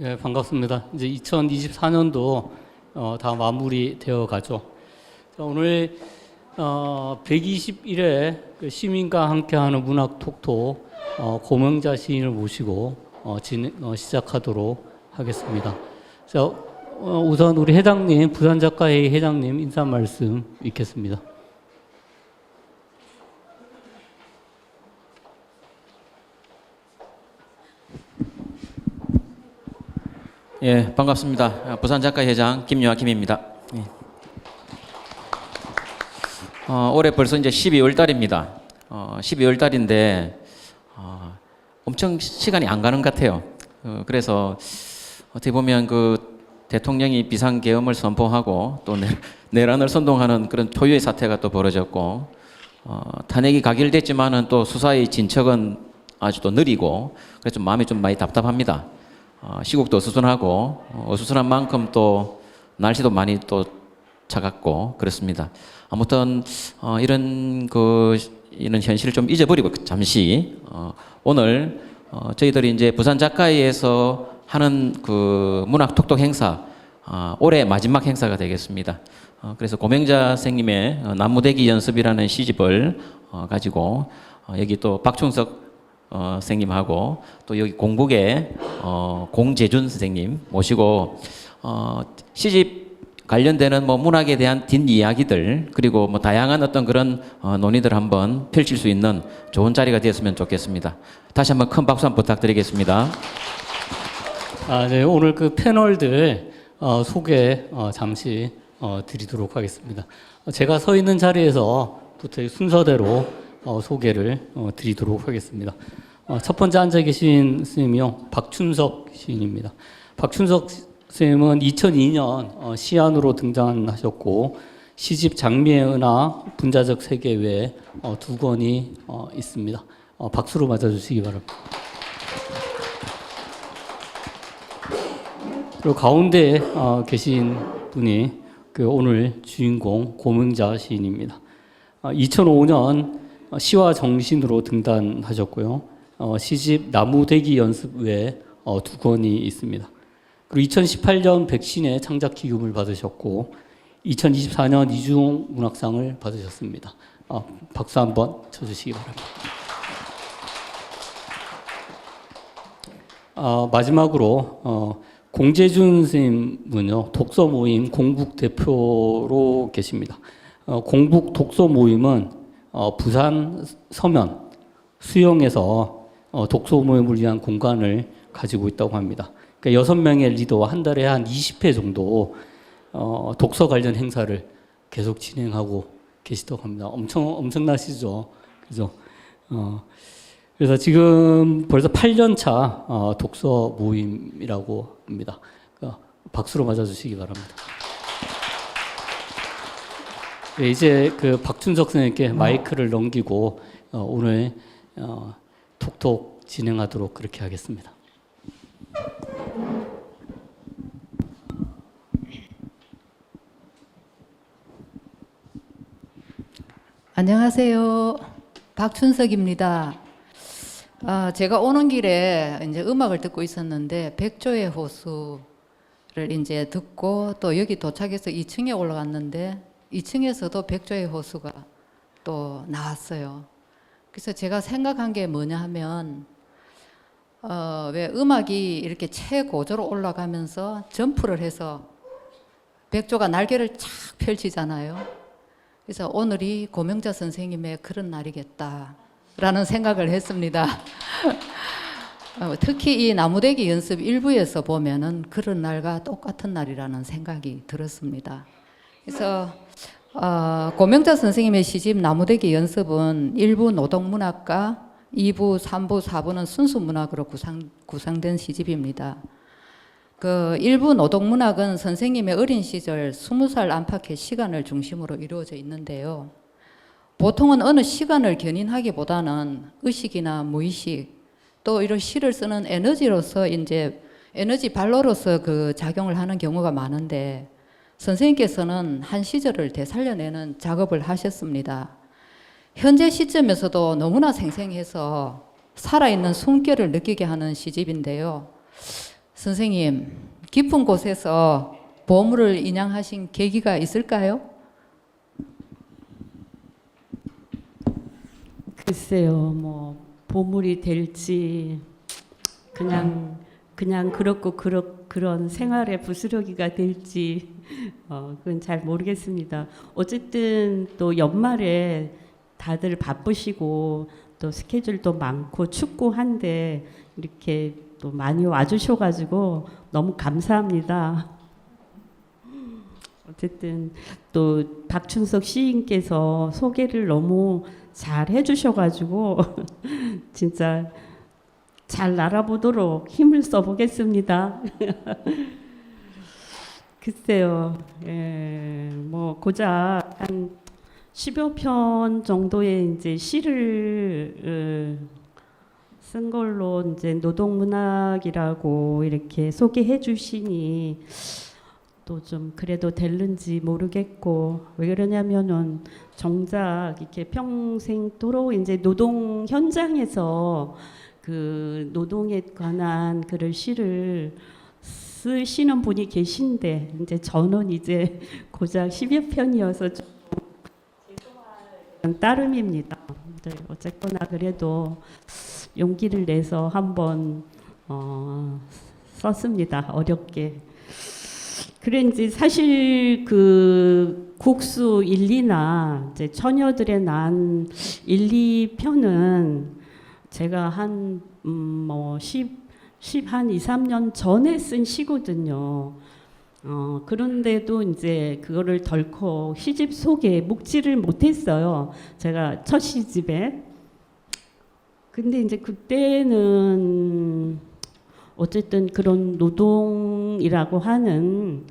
예, 반갑습니다. 이제 2024년도 다 마무리되어 가죠. 자, 오늘 121회 그 시민과 함께하는 문학 톡톡 고명자 시인을 모시고 시작하도록 하겠습니다. 자, 우선 우리 회장님, 부산작가회의 회장님 인사 말씀 읽겠습니다. 예, 반갑습니다. 부산작가회장 김요아킴입니다. 예. 올해 벌써 이제 12월 달입니다. 12월 달인데 엄청 시간이 안 가는 것 같아요. 그래서 어떻게 보면 그 대통령이 비상계엄을 선포하고 또 내란을 선동하는 그런 초유의 사태가 또 벌어졌고 탄핵이 가결됐지만은 또 수사의 진척은 아주 또 느리고 그래서 좀 마음이 좀 많이 답답합니다. 시국도 어수선하고 어수선한 만큼 또 날씨도 많이 또 차갑고 그렇습니다. 아무튼 이런 현실을 좀 잊어버리고 잠시 오늘 저희들이 이제 부산 작가회에서 하는 그 문학 톡톡 행사 올해 마지막 행사가 되겠습니다. 그래서 고명자 선생님의 나무대기 연습이라는 시집을 가지고 여기 또 박충석 선생님하고 또 여기 공북의 공재준 선생님 모시고 시집 관련되는 뭐 문학에 대한 뒷이야기들 그리고 뭐 다양한 어떤 그런 논의들 한번 펼칠 수 있는 좋은 자리가 되었으면 좋겠습니다. 다시 한번 큰 박수 한번 부탁드리겠습니다. 네, 오늘 그 패널들 소개 잠시 드리도록 하겠습니다. 제가 서 있는 자리에서부터 순서대로 소개를 드리도록 하겠습니다. 첫 번째 앉아 계신 스님이요, 박춘석 시인입니다. 박춘석 스님은 2002년 시안으로 등장하셨고 시집 장미의 은하, 분자적 세계 외에 두 권이 있습니다. 박수로 맞아주시기 바랍니다. 그리고 가운데 계신 분이 그 오늘 주인공 고명자 시인입니다. 2005년 시와 정신으로 등단하셨고요. 시집 나무대기 연습 외에 두 권이 있습니다. 그리고 2018년 백신의 창작 기금을 받으셨고 2024년 이중 문학상을 받으셨습니다. 박수 한번 쳐주시기 바랍니다. 마지막으로 공재준 선생님은요, 독서 모임 공북 대표로 계십니다. 공북 독서 모임은 부산 서면 수영에서 독서 모임을 위한 공간을 가지고 있다고 합니다. 그러니까 6명의 리더와 한 달에 한 20회 정도 독서 관련 행사를 계속 진행하고 계시다고 합니다. 엄청나시죠? 그죠? 그래서 지금 벌써 8년 차 독서 모임이라고 합니다. 박수로 맞아주시기 바랍니다. 네, 이제 그 박춘석 선생님께 마이크를 넘기고 오늘 톡톡 진행하도록 그렇게 하겠습니다. 안녕하세요. 박춘석입니다. 제가 오는 길에 이제 음악을 듣고 있었는데 백조의 호수를 이제 듣고 또 여기 도착해서 2층에 올라갔는데 2층에서도 백조의 호수가 또 나왔어요. 그래서 제가 생각한 게 뭐냐 하면 왜 음악이 이렇게 최고조로 올라가면서 점프를 해서 백조가 날개를 착 펼치잖아요. 그래서 오늘이 고명자 선생님의 그런 날이겠다라는 생각을 했습니다. 특히 이 나무대기 연습 1부에서 보면은 그런 날과 똑같은 날이라는 생각이 들었습니다. 그래서 고명자 선생님의 시집 나무대기 연습은 1부 노동문학과 2부, 3부, 4부는 순수문학으로 구성된 시집입니다. 그 1부 노동문학은 선생님의 어린 시절 20살 안팎의 시간을 중심으로 이루어져 있는데요. 보통은 어느 시간을 견인하기보다는 의식이나 무의식 또 이런 시를 쓰는 에너지로서 이제 에너지 발로로서 그 작용을 하는 경우가 많은데 선생님께서는 한 시절을 되살려내는 작업을 하셨습니다. 현재 시점에서도 너무나 생생해서 살아있는 숨결을 느끼게 하는 시집인데요. 선생님, 깊은 곳에서 보물을 인양하신 계기가 있을까요? 글쎄요, 뭐 보물이 될지 그냥 그렇고 그런 생활의 부스러기가 될지 그건 잘 모르겠습니다. 어쨌든 또 연말에 다들 바쁘시고 또 스케줄도 많고 춥고 한데 이렇게 또 많이 와주셔가지고 너무 감사합니다. 어쨌든 또 박춘석 시인께서 소개를 너무 잘 해주셔가지고 진짜 잘 알아보도록 힘을 써보겠습니다. 글쎄요, 뭐 고작 한 10여 편 정도의 이제 시를 쓴 걸로 이제 노동문학이라고 이렇게 소개해 주시니 또 좀 그래도 될는지 모르겠고, 왜 그러냐면은 정작 이렇게 평생도록 이제 노동 현장에서 그 노동에 관한 그런 시를 쓰시는 분이 계신데 이제 저는 이제 고작 10여 편이어서 좀 따름입니다. 어쨌거나 그래도 용기를 내서 한번 썼습니다. 어렵게. 그런지 사실 그 국수 1, 2나 이제 처녀들의 난 1, 2편은 제가 한 10한 2, 3년 전에 쓴 시거든요. 그런데도 이제 그거를 덜컥 시집 속에 묵지를 못했어요. 제가 첫 시집에. 근데 이제 그때는 어쨌든 그런 노동이라고 하는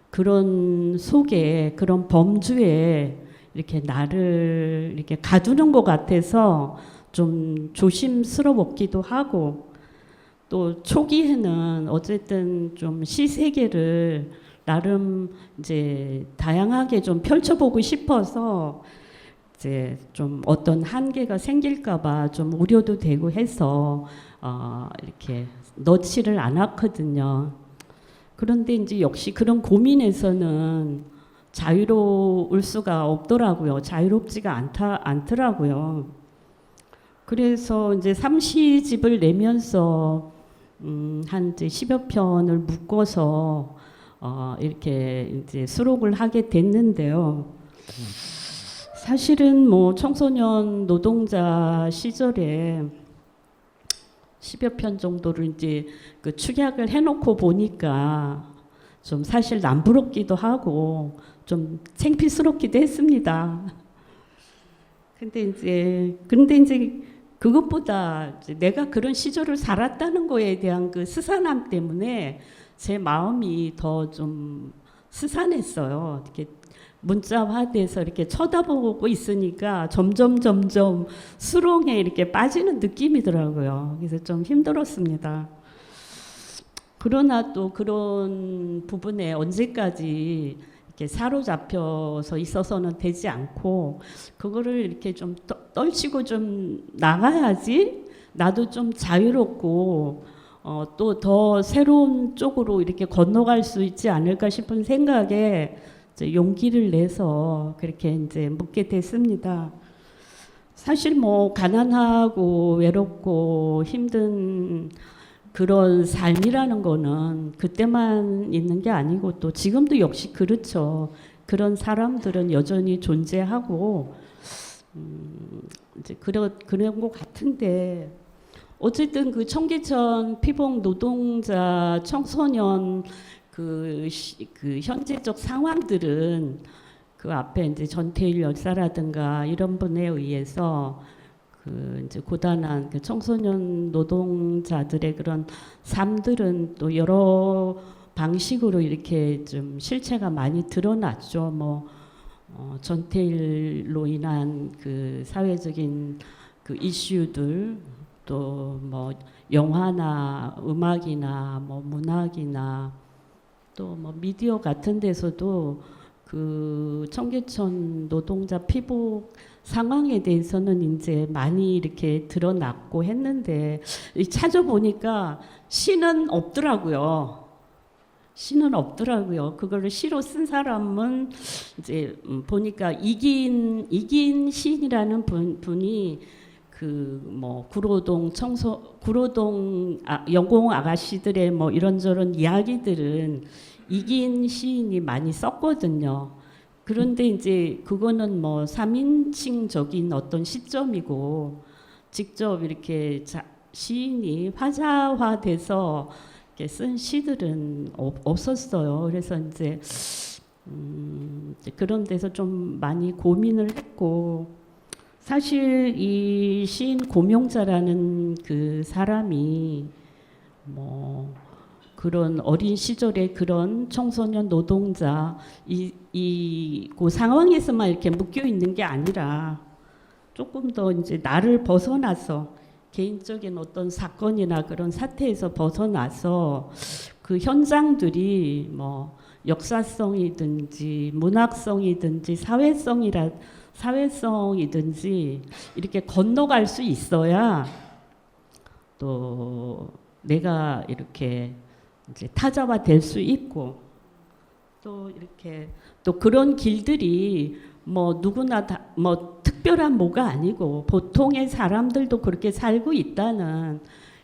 그런 속에 그런 범주에 이렇게 나를 이렇게 가두는 것 같아서 좀 조심스러웠기도 하고, 또 초기에는 어쨌든 좀 시 세계를 나름 이제 다양하게 좀 펼쳐보고 싶어서 이제 좀 어떤 한계가 생길까봐 좀 우려도 되고 해서 이렇게 넣지를 않았거든요. 그런데 이제 역시 그런 고민에서는 자유로울 수가 없더라고요. 자유롭지가 않더라고요. 그래서 이제 3시집을 내면서 한 이제 10여 편을 묶어서 이렇게 이제 수록을 하게 됐는데요. 사실은 뭐 청소년 노동자 시절에 10여 편 정도를 이제 그 축약을 해놓고 보니까 좀 사실 남부럽기도 하고 좀 창피스럽기도 했습니다. 근데 이제 그것보다 이제 내가 그런 시절을 살았다는 거에 대한 그 스산함 때문에 제 마음이 더 좀 스산했어요. 이렇게 문자화돼서 이렇게 쳐다보고 있으니까 점점 수렁에 이렇게 빠지는 느낌이더라고요. 그래서 좀 힘들었습니다. 그러나 또 그런 부분에 언제까지 이렇게 사로잡혀서 있어서는 되지 않고 그거를 이렇게 좀 떨치고 좀 나가야지 나도 좀 자유롭고 또 더 새로운 쪽으로 이렇게 건너갈 수 있지 않을까 싶은 생각에 이제 용기를 내서 그렇게 이제 묻게 됐습니다. 사실 뭐 가난하고 외롭고 힘든 그런 삶이라는 거는 그때만 있는 게 아니고 또 지금도 역시 그렇죠. 그런 사람들은 여전히 존재하고 이제 그런 것 같은데, 어쨌든 그 청계천 피복 노동자 청소년 그 현재적 상황들은 그 앞에 이제 전태일 열사라든가 이런 분에 의해서 그 이제 고단한 그 청소년 노동자들의 그런 삶들은 또 여러 방식으로 이렇게 좀 실체가 많이 드러났죠. 뭐 전태일로 인한 그 사회적인 그 이슈들, 또 뭐 영화나 음악이나 뭐 문학이나 또 뭐 미디어 같은 데서도 그 청계천 노동자 피복 상황에 대해서는 이제 많이 이렇게 드러났고 했는데 찾아보니까 시는 없더라고요. 시는 없더라고요. 그거를 시로 쓴 사람은 이제 보니까 이긴 시인이라는 분이 그 뭐 구로동 영공 아가씨들의 뭐 이런저런 이야기들은 이긴 시인이 많이 썼거든요. 그런데 이제 그거는 뭐 3인칭적인 어떤 시점이고 직접 이렇게 시인이 화자화돼서 이렇게 쓴 시들은 없었어요. 그래서 이제 그런 데서 좀 많이 고민을 했고, 사실 이 시인 고명자라는 그 사람이 뭐 그런 어린 시절의 그런 청소년 노동자 그 상황에서만 이렇게 묶여 있는 게 아니라 조금 더 이제 나를 벗어나서 개인적인 어떤 사건이나 그런 사태에서 벗어나서 그 현장들이 뭐 역사성이든지 문학성이든지 사회성이든지 이렇게 건너갈 수 있어야 또 내가 이렇게 이제 타자화 될 수 있고, 또 이렇게 또 그런 길들이 뭐 누구나 다 뭐 특별한 뭐가 아니고 보통의 사람들도 그렇게 살고 있다는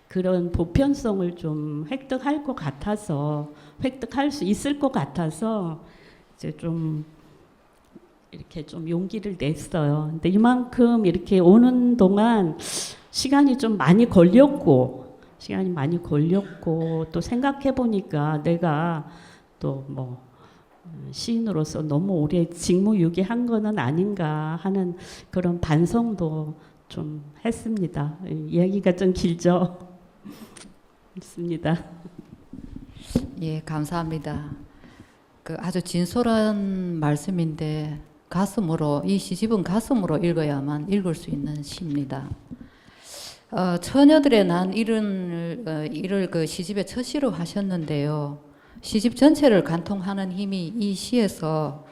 그런 보편성을 좀 획득할 수 있을 것 같아서 이제 좀 이렇게 좀 용기를 냈어요. 근데 이만큼 이렇게 오는 동안 시간이 많이 걸렸고 또 생각해 보니까 내가 또 뭐 시인으로서 너무 오래 직무유기한 거는 아닌가 하는 그런 반성도 좀 했습니다. 이야기가 좀 길죠. 있습니다. 예, 감사합니다. 그 아주 진솔한 말씀인데 이 시집은 가슴으로 읽어야만 읽을 수 있는 시입니다. 처녀들의 난 이를 그 시집의 첫 시로 하셨는데요. 시집 전체를 관통하는 힘이 이 시집에서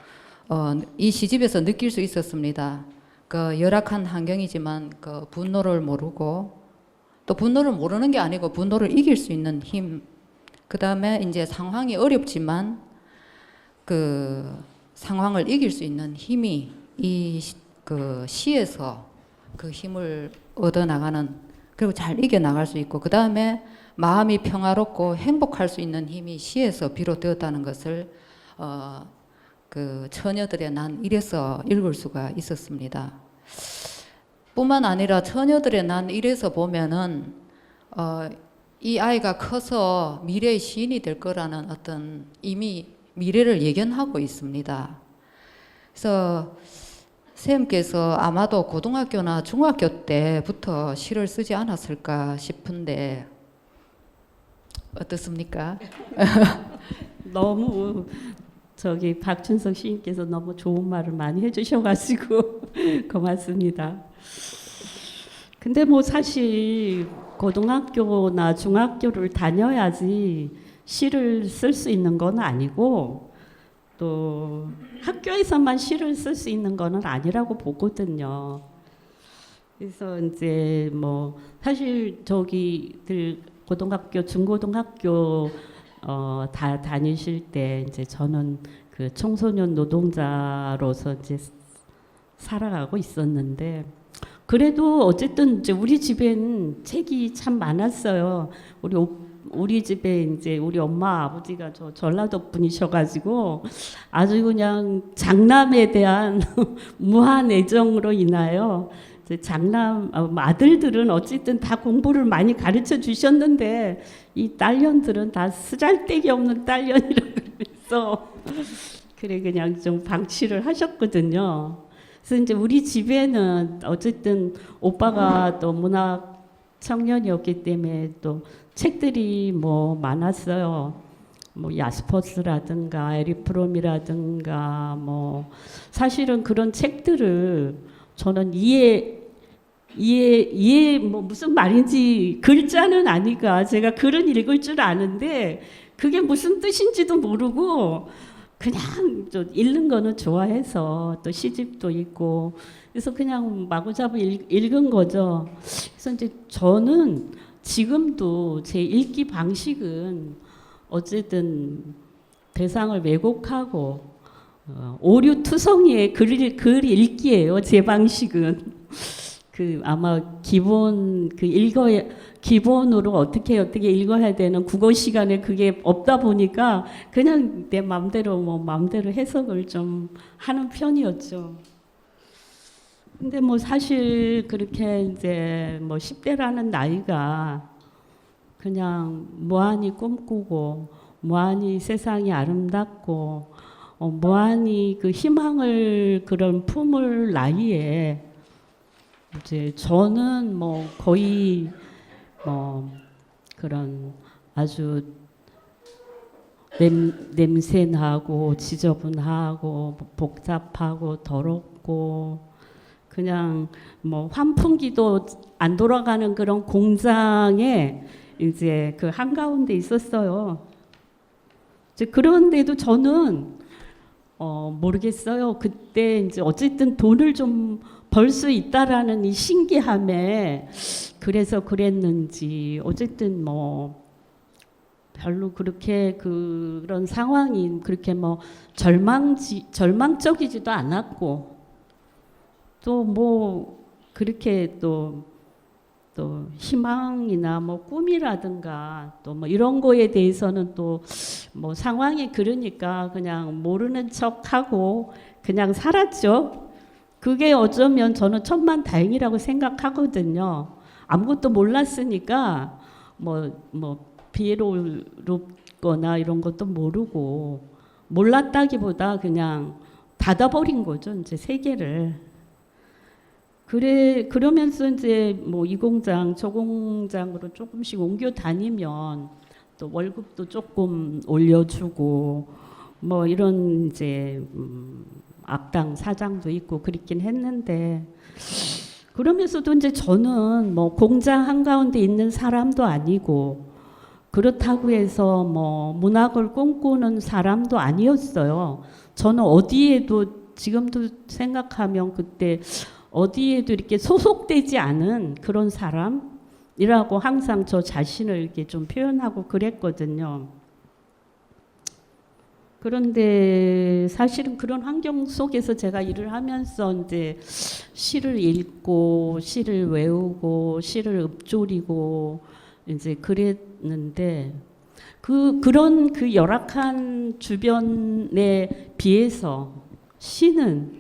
느낄 수 있었습니다. 그 열악한 환경이지만 그 분노를 모르고, 또 분노를 모르는 게 아니고 분노를 이길 수 있는 힘. 그 다음에 이제 상황이 어렵지만 그 상황을 이길 수 있는 힘이 그 시에서 그 힘을 얻어 나가는, 그리고 잘 이겨 나갈 수 있고, 그 다음에 마음이 평화롭고 행복할 수 있는 힘이 시에서 비롯되었다는 것을 그 처녀들의 난 이래서 읽을 수가 있었습니다. 뿐만 아니라 처녀들의 난 이래서 보면은 이 아이가 커서 미래의 시인이 될 거라는 어떤 이미 미래를 예견하고 있습니다. 그래서 선생님께서 아마도 고등학교나 중학교 때부터 시를 쓰지 않았을까 싶은데 어떻습니까? 너무 박춘석 시인께서 너무 좋은 말을 많이 해주셔가지고 고맙습니다. 근데 뭐 사실 고등학교나 중학교를 다녀야지 시를 쓸 수 있는 건 아니고, 또 학교에서만 시를 쓸 수 있는 거는 아니라고 보거든요. 그래서 이제 뭐 사실 고등학교, 중고등학교 다 다니실 때 이제 저는 그 청소년 노동자로서 이제 살아가고 있었는데, 그래도 어쨌든 이제 우리 집엔 책이 참 많았어요. 우리 집에 이제 우리 엄마 아버지가 전라도 분이셔가지고 아주 그냥 장남에 대한 무한 애정으로 인하여 아들들은 어쨌든 다 공부를 많이 가르쳐 주셨는데 이 딸년들은 다 쓰잘데기 없는 딸년이라고 그래서 그냥 좀 방치를 하셨거든요. 그래서 이제 우리 집에는 어쨌든 오빠가 또 문학 청년이었기 때문에 또 책들이 뭐 많았어요. 뭐 야스퍼스라든가 에리프롬이라든가 뭐 사실은 그런 책들을 저는 뭐 무슨 말인지 글자는 아니까 제가 글은 읽을 줄 아는데 그게 무슨 뜻인지도 모르고 그냥 좀 읽는 거는 좋아해서 또 시집도 있고 그래서 그냥 마구잡이 읽은 거죠. 그래서 이제 저는 지금도 제 읽기 방식은 어쨌든 대상을 왜곡하고 오류투성이의 글 읽기예요. 제 방식은 그 아마 기본 그 기본으로 어떻게 읽어야 되는 국어 시간에 그게 없다 보니까 그냥 내 마음대로 마음대로 해석을 좀 하는 편이었죠. 근데 사실 그렇게 이제 10대라는 나이가 그냥 무한히 꿈꾸고 무한히 세상이 아름답고 무한히 그 희망을 그런 품을 나이에 이제 저는 거의 그런 아주 냄새나고 지저분하고 복잡하고 더럽고 그냥 환풍기도 안 돌아가는 그런 공장에 이제 그 한가운데 있었어요. 이제 그런데도 저는 모르겠어요. 그때 이제 어쨌든 돈을 좀 벌 수 있다라는 이 신기함에 그래서 그랬는지 어쨌든 별로 그렇게 그런 상황이 그렇게 절망적이지도 않았고 또 그렇게 또 희망이나 꿈이라든가 또 이런 거에 대해서는 또 상황이 그러니까 그냥 모르는 척하고 그냥 살았죠. 그게 어쩌면 저는 천만다행이라고 생각하거든요. 아무것도 몰랐으니까 비애롭거나 이런 것도 모르고 몰랐다기보다 그냥 닫아버린 거죠. 이제 세계를. 그러면서 이제 이 공장 저 공장으로 조금씩 옮겨 다니면 또 월급도 조금 올려주고 이런 이제 악당 사장도 있고 그렇긴 했는데 그러면서도 이제 저는 공장 한가운데 있는 사람도 아니고 그렇다고 해서 문학을 꿈꾸는 사람도 아니었어요. 저는 어디에도 지금도 생각하면 그때 어디에도 이렇게 소속되지 않은 그런 사람이라고 항상 저 자신을 이렇게 좀 표현하고 그랬거든요. 그런데 사실은 그런 환경 속에서 제가 일을 하면서 이제 시를 읽고 시를 외우고 시를 읊조리고 이제 그랬는데 그런 그 열악한 주변에 비해서 시는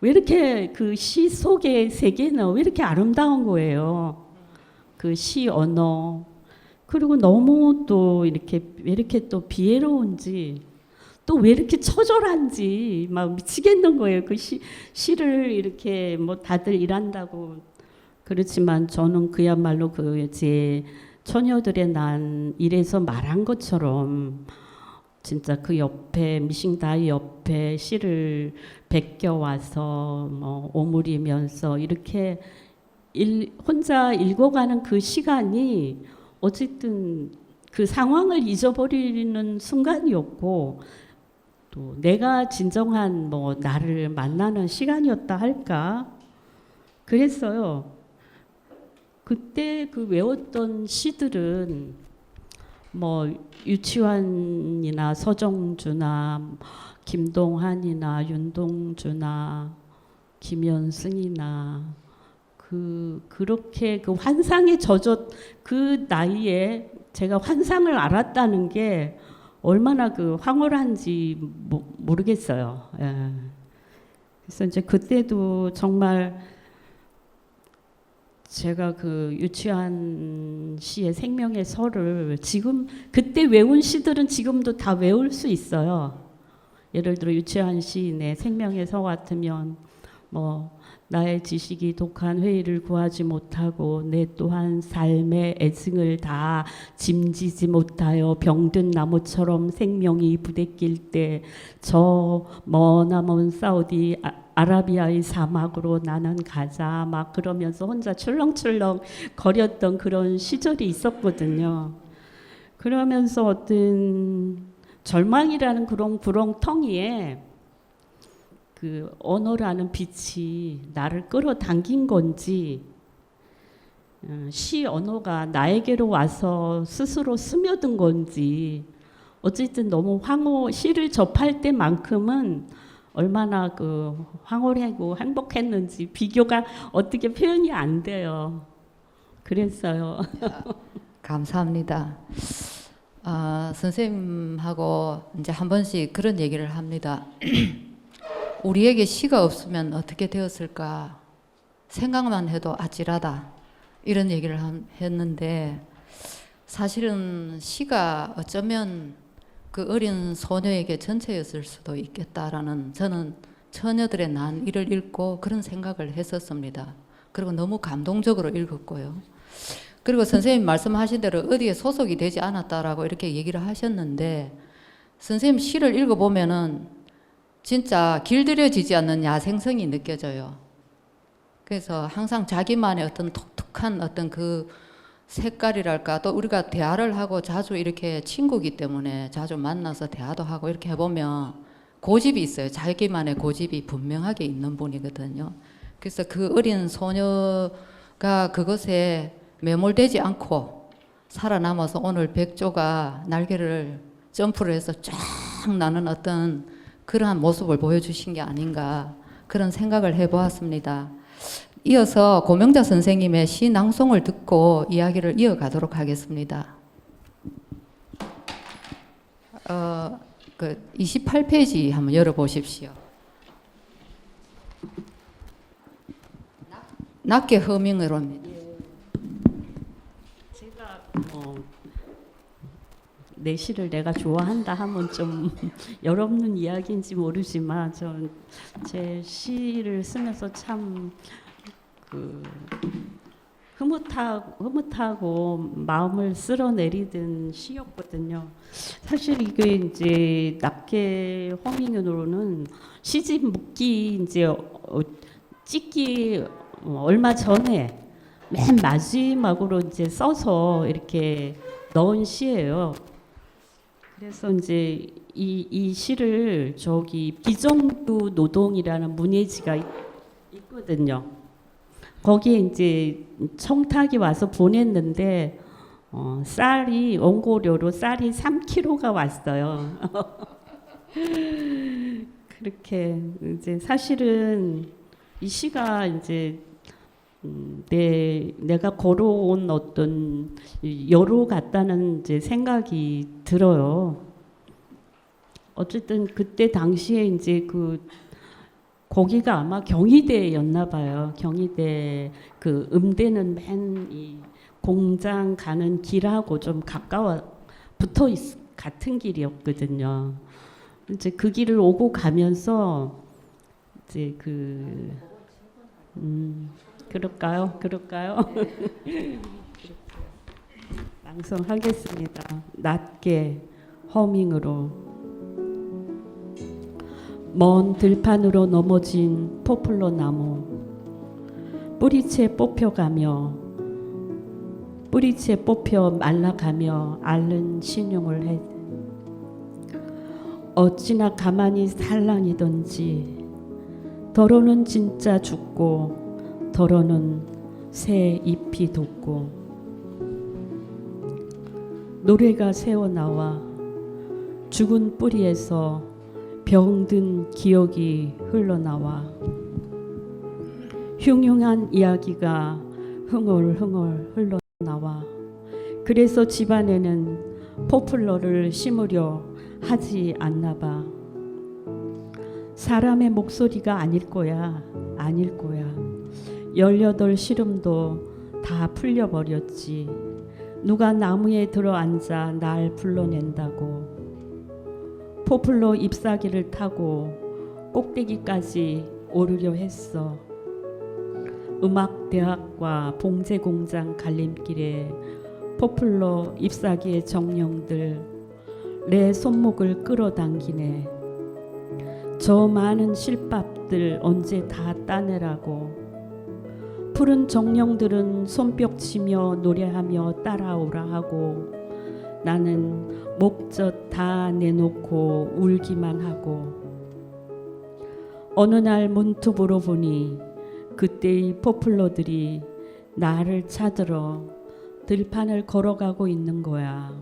왜 이렇게 그 시 속의 세계는 왜 이렇게 아름다운 거예요. 그 시 언어 그리고 너무 또 이렇게 왜 이렇게 또 비애로운지 또 왜 이렇게 처절한지 막 미치겠는 거예요. 그 시를 이렇게 다들 일한다고 그렇지만 저는 그야말로 그 제 처녀들의 난 일에서 말한 것처럼 진짜 그 옆에 미싱다이 옆에 시를 베껴와서 오므리면서 이렇게 혼자 읽어가는 그 시간이 어쨌든 그 상황을 잊어버리는 순간이었고 또 내가 진정한 나를 만나는 시간이었다 할까 그랬어요. 그때 그 외웠던 시들은 유치환이나 서정주나 김동환이나 윤동주나 김연승이나 그렇게 그 환상에 젖었 그 나이에 제가 환상을 알았다는 게 얼마나 그 황홀한지 모르겠어요. 예. 그래서 이제 그때도 정말 제가 그 유치한 시의 생명의 설을 지금 그때 외운 시들은 지금도 다 외울 수 있어요. 예를 들어 유치한 시인의 생명의 서 같으면 나의 지식이 독한 회의를 구하지 못하고 내 또한 삶의 애증을 다 짐지지 못하여 병든 나무처럼 생명이 부대낄 때 저 머나먼 사우디 아라비아의 사막으로 나는 가자 막 그러면서 혼자 출렁출렁 거렸던 그런 시절이 있었거든요. 그러면서 어떤 절망이라는 그런 구렁텅이에 그 언어라는 빛이 나를 끌어당긴 건지 시 언어가 나에게로 와서 스스로 스며든 건지 어쨌든 너무 시를 접할 때만큼은 얼마나 그 황홀하고 행복했는지 비교가 어떻게 표현이 안 돼요. 그랬어요. 감사합니다. 선생님하고 이제 한 번씩 그런 얘기를 합니다. 우리에게 시가 없으면 어떻게 되었을까 생각만 해도 아찔하다 이런 얘기를 했는데 사실은 시가 어쩌면 그 어린 소녀에게 전체였을 수도 있겠다라는 저는 처녀들의 난 이를 읽고 그런 생각을 했었습니다. 그리고 너무 감동적으로 읽었고요. 그리고 선생님 말씀하신 대로 어디에 소속이 되지 않았다라고 이렇게 얘기를 하셨는데 선생님 시를 읽어보면은 진짜 길들여지지 않는 야생성이 느껴져요. 그래서 항상 자기만의 어떤 독특한 어떤 그 색깔이랄까 또 우리가 대화를 하고 자주 이렇게 친구기 때문에 자주 만나서 대화도 하고 이렇게 해보면 고집이 있어요. 자기만의 고집이 분명하게 있는 분이거든요. 그래서 그 어린 소녀가 그것에 매몰되지 않고 살아남아서 오늘 백조가 날개를 점프를 해서 쫙 나는 어떤 그러한 모습을 보여주신 게 아닌가 그런 생각을 해보았습니다. 이어서 고명자 선생님의 시 낭송을 듣고 이야기를 이어가도록 하겠습니다. 그 28페이지 한번 열어보십시오. 낮게 허밍으로입니다. 제가 내 시를 내가 좋아한다 하면 좀 여럽는 이야기인지 모르지만 전 제 시를 쓰면서 참 그 흐뭇하고 마음을 쓸어내리던 시였거든요. 사실 이게 이제 낮게 허밍으로는 시집 묶기 이제 찍기 얼마 전에 맨 마지막으로 이제 써서 이렇게 넣은 시예요. 그래서 이제 이 시를 저기 비정규 노동이라는 문예지가 있거든요. 거기에 이제 청탁이 와서 보냈는데 쌀이 원고료로 쌀이 3kg가 왔어요. 그렇게 이제 사실은 이 시가 이제 내가 걸어온 어떤 여로 같다는 이제 생각이 들어요. 어쨌든 그때 당시에 이제 거기가 아마 경희대였나 봐요. 경희대 그 음대는 맨 이 공장 가는 길하고 좀 같은 길이었거든요. 이제 그 길을 오고 가면서 이제 그럴까요? 낭송하겠습니다. 낮게 허밍으로. 먼 들판으로 넘어진 포플러 나무 뿌리채 뽑혀 말라가며 앓는 신용을 해. 어찌나 가만히 살랑이던지 더러는 진짜 죽고 더러는 새 잎이 돋고 노래가 새어나와 죽은 뿌리에서 병든 기억이 흘러나와 흉흉한 이야기가 흥얼흥얼 흘러나와 그래서 집안에는 포플러를 심으려 하지 않나 봐. 사람의 목소리가 아닐 거야. 18 시름도 다 풀려버렸지. 누가 나무에 들어앉아 날 불러낸다고. 포플러 잎사귀를 타고 꼭대기까지 오르려 했어. 음악대학과 봉제공장 갈림길에 포플러 잎사귀의 정령들 내 손목을 끌어당기네. 저 많은 실밥들 언제 다 따내라고. 푸른 정령들은 손뼉치며 노래하며 따라오라 하고 나는 목젖 다 내놓고 울기만 하고 어느 날 문틈으로 보니 그때의 포플러들이 나를 찾으러 들판을 걸어가고 있는 거야.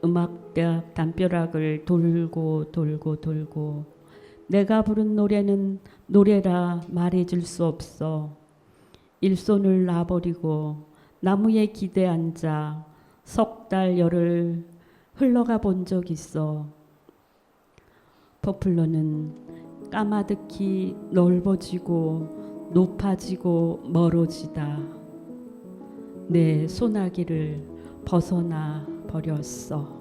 음악대학 담벼락을 돌고 돌고 돌고 내가 부른 노래는 노래라 말해줄 수 없어. 일손을 놔버리고 나무에 기대 앉아 석 달 열을 흘러가 본 적 있어. 포플러는 까마득히 넓어지고 높아지고 멀어지다. 내 소나기를 벗어나 버렸어.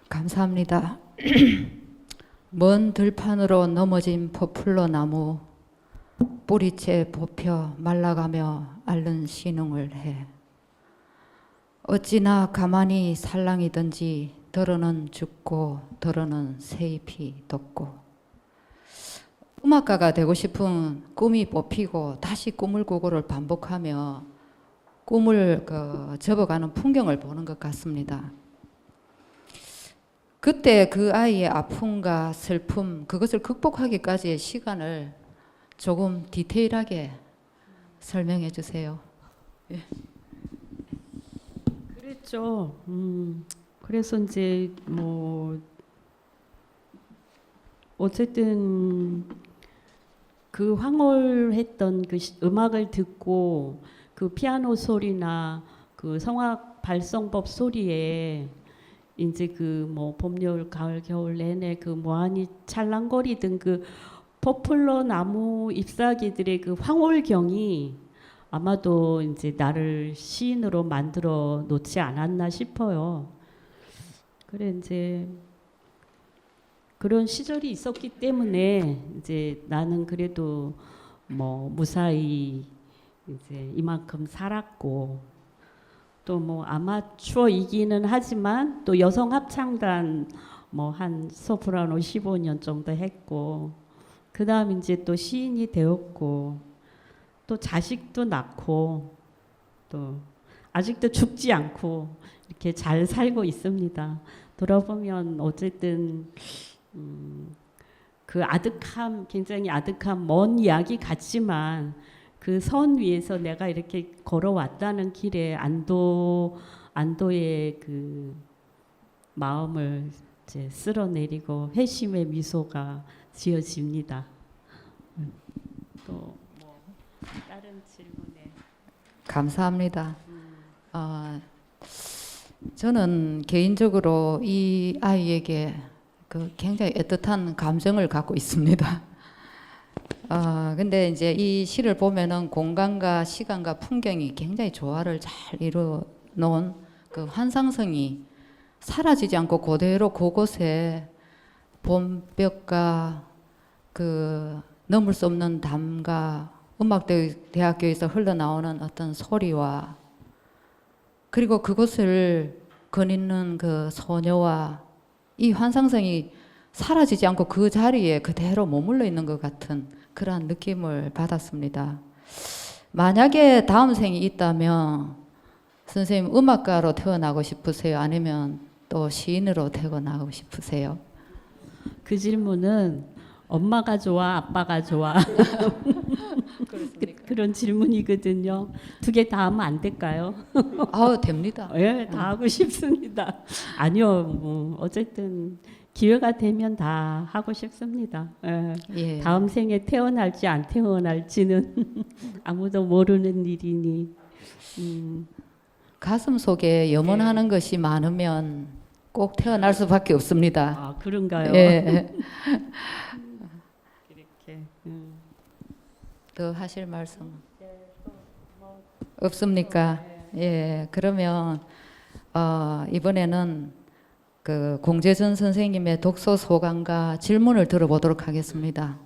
감사합니다. 먼 들판으로 넘어진 포플러 나무 뿌리채 뽑혀 말라가며 앓는 신음을 해. 어찌나 가만히 살랑이든지 더러는 죽고 더러는 새잎이 돋고. 음악가가 되고 싶은 꿈이 뽑히고 다시 꿈을 꾸고를 반복하며 꿈을 접어가는 풍경을 보는 것 같습니다. 그때 그 아이의 아픔과 슬픔, 그것을 극복하기까지의 시간을 조금 디테일하게 설명해 주세요. 예. 그랬죠. 그래서 이제 뭐 어쨌든 그 황홀했던 그 음악을 듣고 그 피아노 소리나 그 성악 발성법 소리에 이제 그 뭐 봄, 여름, 가을, 겨울 내내 그 무한히 찰랑거리던 그 포플러 나무 잎사귀들의 그 황홀경이 아마도 이제 나를 시인으로 만들어 놓지 않았나 싶어요. 그래 이제 그런 시절이 있었기 때문에 이제 나는 그래도 뭐 무사히 이제 이만큼 살았고. 또 뭐 아마추어이기는 하지만 또 여성 합창단 뭐 한 소프라노 15년 정도 했고 그다음 이제 또 시인이 되었고 또 자식도 낳고 또 아직도 죽지 않고 이렇게 잘 살고 있습니다. 돌아보면 어쨌든 그 아득함 굉장히 아득한 먼 이야기 같지만 그 선 위에서 내가 이렇게 걸어왔다는 길에 안도의 그 마음을 이제 쓸어내리고 회심의 미소가 지어집니다. 또 뭐 다른 질문에 감사합니다. 저는 개인적으로 이 아이에게 그 굉장히 애틋한 감정을 갖고 있습니다. 근데 이제 이 시를 보면은 공간과 시간과 풍경이 굉장히 조화를 잘 이루어 놓은 그 환상성이 사라지지 않고 그대로 그곳에 봄볕과 그 넘을 수 없는 담과 음악대학교에서 흘러나오는 어떤 소리와 그리고 그것을 거니는 그 소녀와 이 환상성이 사라지지 않고 그 자리에 그대로 머물러 있는 것 같은 그러한 느낌을 받았습니다. 만약에 다음 생이 있다면 선생님 음악가로 태어나고 싶으세요? 아니면 또 시인으로 태어나고 싶으세요? 그 질문은 엄마가 좋아 아빠가 좋아 그런 질문이거든요. 두 개 다 하면 안 될까요? 됩니다. 예, 다 하고 싶습니다. 아니요, 뭐 어쨌든 기회가 되면 다 하고 싶습니다. 예. 예. 다음 생에 태어날지 안 태어날지는 아무도 모르는 일이니. 가슴 속에 염원하는 것이 많으면 꼭 태어날 수밖에 없습니다. 아 그런가요? 예. 이렇게. 더 하실 말씀 없습니까? 예. 그러면 이번에는 그 공재준 선생님의 독서 소감과 질문을 들어보도록 하겠습니다.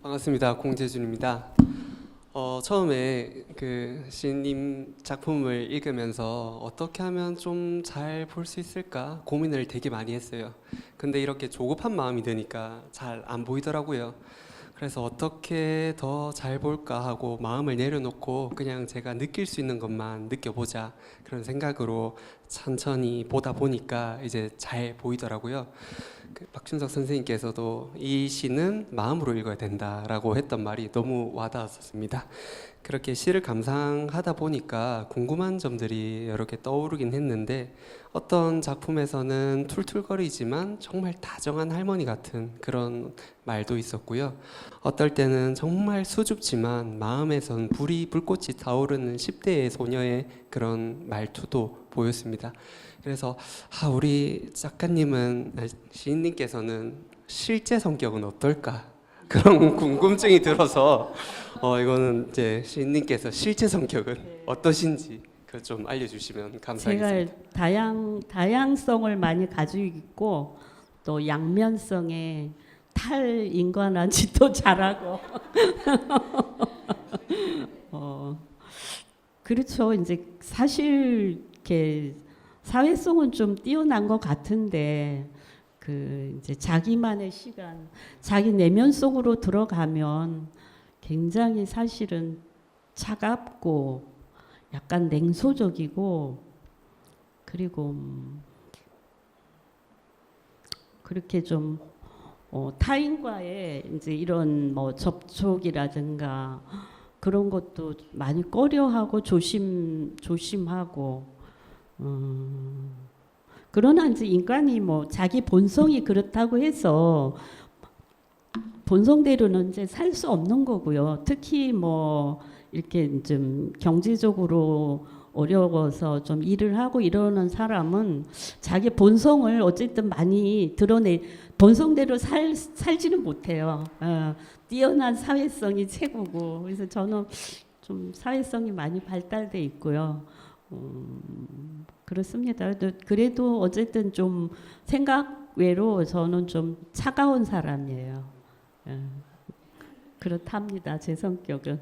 반갑습니다. 공재준입니다. 처음에 그 시인님 작품을 읽으면서 어떻게 하면 좀 잘 볼 수 있을까 고민을 되게 많이 했어요. 근데 이렇게 조급한 마음이 드니까 잘 안 보이더라고요. 그래서 어떻게 더 잘 볼까 하고 마음을 내려놓고 그냥 제가 느낄 수 있는 것만 느껴보자 그런 생각으로 천천히 보다 보니까 이제 잘 보이더라고요. 박준석 선생님께서도 이 시는 마음으로 읽어야 된다라고 했던 말이 너무 와닿았었습니다. 그렇게 시를 감상하다 보니까 궁금한 점들이 여러 개 떠오르긴 했는데 어떤 작품에서는 툴툴거리지만 정말 다정한 할머니 같은 그런 말도 있었고요. 어떨 때는 정말 수줍지만 마음에선 불꽃이 타오르는 10대의 소녀의 그런 말투도 보였습니다. 그래서 우리 작가님은 시인님께서는 실제 성격은 어떨까? 그런 궁금증이 들어서 이거는 이제 시인님께서 실제 성격은 어떠신지 그 좀 알려주시면 감사하겠습니다. 제가 다양성을 많이 가지고 있고 또 양면성에 탈인간한지도 잘하고 그렇죠. 이제 사실 이렇게 사회성은 좀 뛰어난 것 같은데 그 이제 자기만의 시간, 자기 내면 속으로 들어가면 굉장히 사실은 차갑고 약간 냉소적이고 그리고 그렇게 좀 타인과의 이제 이런 뭐 접촉이라든가 그런 것도 많이 꺼려하고 조심하고 그러나 이제 인간이 뭐 자기 본성이 그렇다고 해서 본성대로는 이제 살 수 없는 거고요. 특히 뭐 이렇게 좀 경제적으로 어려워서 좀 일을 하고 이러는 사람은 자기 본성을 어쨌든 많이 본성대로 살지는 못해요. 뛰어난 사회성이 최고고 그래서 저는 좀 사회성이 많이 발달돼 있고요. 그렇습니다. 그래도 어쨌든 좀 생각 외로 저는 좀 차가운 사람이에요. 그렇답니다. 제 성격은.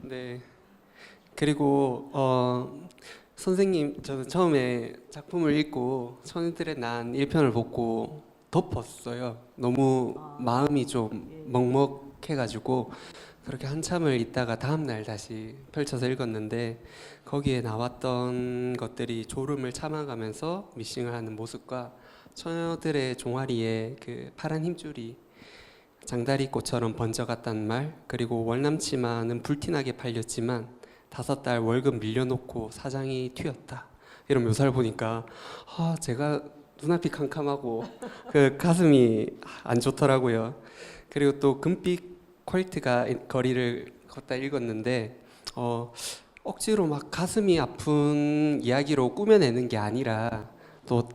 네. 그리고 선생님 저는 처음에 작품을 읽고 천이들의 난 1편을 보고 덮었어요. 너무 마음이 좀 먹먹해가지고 그렇게 한참을 있다가 다음날 다시 펼쳐서 읽었는데 거기에 나왔던 것들이 졸음을 참아가면서 미싱을 하는 모습과 처녀들의 종아리에 그 파란 힘줄이 장다리꽃처럼 번져갔다는 말, 그리고 월남치마는 불티나게 팔렸지만 5달 월급 밀려놓고 사장이 튀었다 이런 묘사를 보니까 제가 눈앞이 캄캄하고 그 가슴이 안 좋더라고요. 그리고 또 금빛 퀄트가 거리를 걷다 읽었는데 억지로 막 가슴이 아픈 이야기로 꾸며내는 게 아니라 또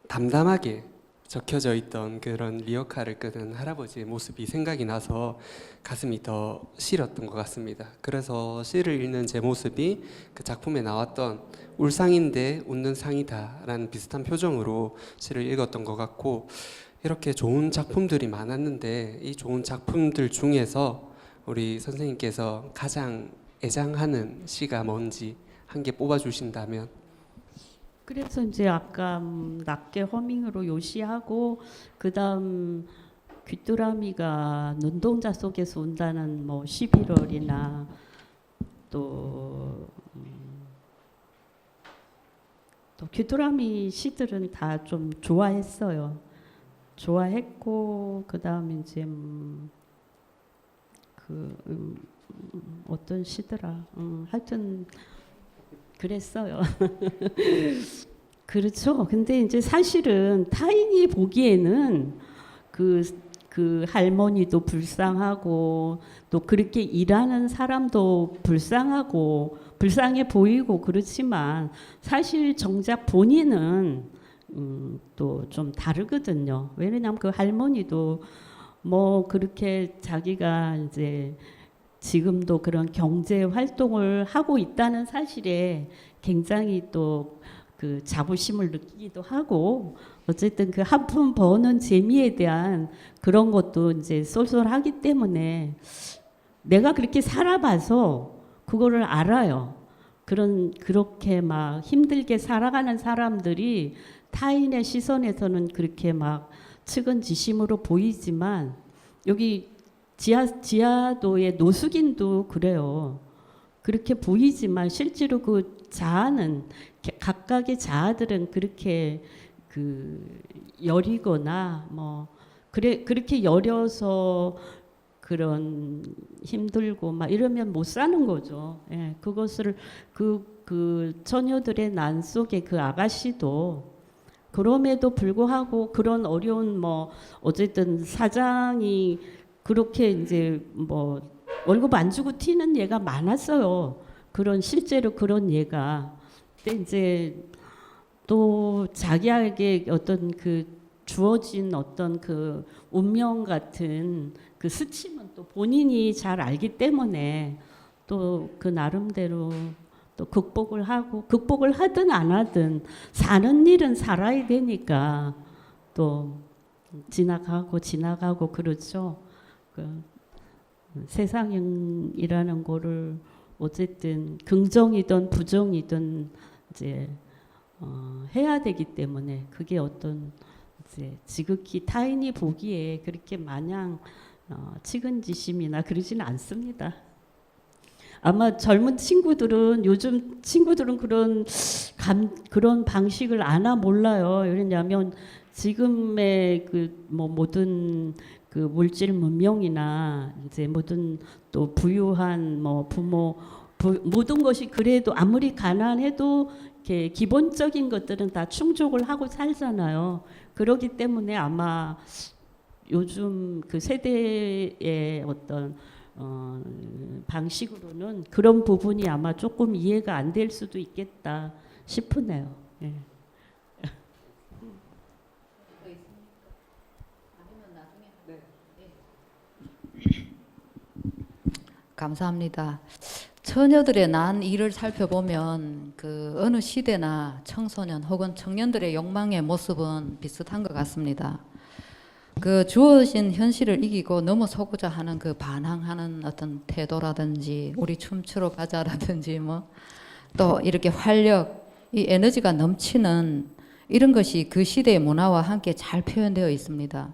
담담하게 적혀져 있던 그런 리어카를 끄는 할아버지의 모습이 생각이 나서 가슴이 더 시렸던 것 같습니다. 그래서 시를 읽는 제 모습이 그 작품에 나왔던 울상인데 웃는 상이다 라는 비슷한 표정으로 시를 읽었던 것 같고, 이렇게 좋은 작품들이 많았는데 이 좋은 작품들 중에서 우리 선생님께서 가장 애장하는 시가 뭔지 한 개 뽑아주신다면. 그래서 이제 아까 낮게 허밍으로 요시하고 그다음 귀뚜라미가 눈동자 속에서 운다는 뭐 11월이나 또 귀뚜라미 시들은 다 좀 좋아했어요. 좋아했고 그다음에 이제 어떤 시더라. 하여튼 그랬어요. 그렇죠. 근데 이제 사실은 타인이 보기에는 그 할머니도 불쌍하고 또 그렇게 일하는 사람도 불쌍해 보이고 그렇지만 사실 정작 본인은 또 좀 다르거든요. 왜냐하면 그 할머니도 뭐 그렇게 자기가 이제 지금도 그런 경제 활동을 하고 있다는 사실에 굉장히 또 그 자부심을 느끼기도 하고, 어쨌든 그 한 푼 버는 재미에 대한 그런 것도 이제 쏠쏠하기 때문에 내가 그렇게 살아봐서 그거를 알아요. 그렇게 막 힘들게 살아가는 사람들이 타인의 시선에서는 그렇게 막 측은지심으로 보이지만 여기 지하도의 노숙인도 그래요. 그렇게 보이지만 실제로 그 자아는 각각의 자아들은 그렇게 그 여리거나 뭐 그렇게 여려서 그런 힘들고 막 이러면 못 사는 거죠. 예, 그것을 그 처녀들의 난 속에 그 아가씨도 그럼에도 불구하고 그런 어려운 뭐 어쨌든 사장이 그렇게 이제 뭐 월급 안 주고 튀는 예가 많았어요. 그런 실제로 그런 예가. 근데 이제 또 자기에게 어떤 그 주어진 어떤 그 운명 같은 그 스침은 또 본인이 잘 알기 때문에 또 그 나름대로 또 극복을 하든 안 하든 사는 일은 살아야 되니까 또 지나가고 그렇죠. 그 세상이라는 거를 어쨌든 긍정이든 부정이든 이제 해야 되기 때문에 그게 어떤 이제 지극히 타인이 보기에 그렇게 마냥 측은지심이나 그러지는 않습니다. 아마 젊은 친구들은 요즘 친구들은 그런 방식을 아나 몰라요. 왜냐하면 지금의 그 뭐 모든 그 물질 문명이나 이제 모든 또 부유한 뭐 부모 모든 것이 그래도 아무리 가난해도 이렇게 기본적인 것들은 다 충족을 하고 살잖아요. 그렇기 때문에 아마 요즘 그 세대의 어떤 방식으로는 그런 부분이 아마 조금 이해가 안 될 수도 있겠다 싶으네요. 예. 감사합니다. 처녀들의 난 일을 살펴보면 그 어느 시대나 청소년 혹은 청년들의 욕망의 모습은 비슷한 것 같습니다. 그 주어진 현실을 이기고 넘어서고자 하는 그 반항하는 어떤 태도라든지 우리 춤추러 가자라든지 뭐 또 이렇게 활력, 이 에너지가 넘치는 이런 것이 그 시대의 문화와 함께 잘 표현되어 있습니다.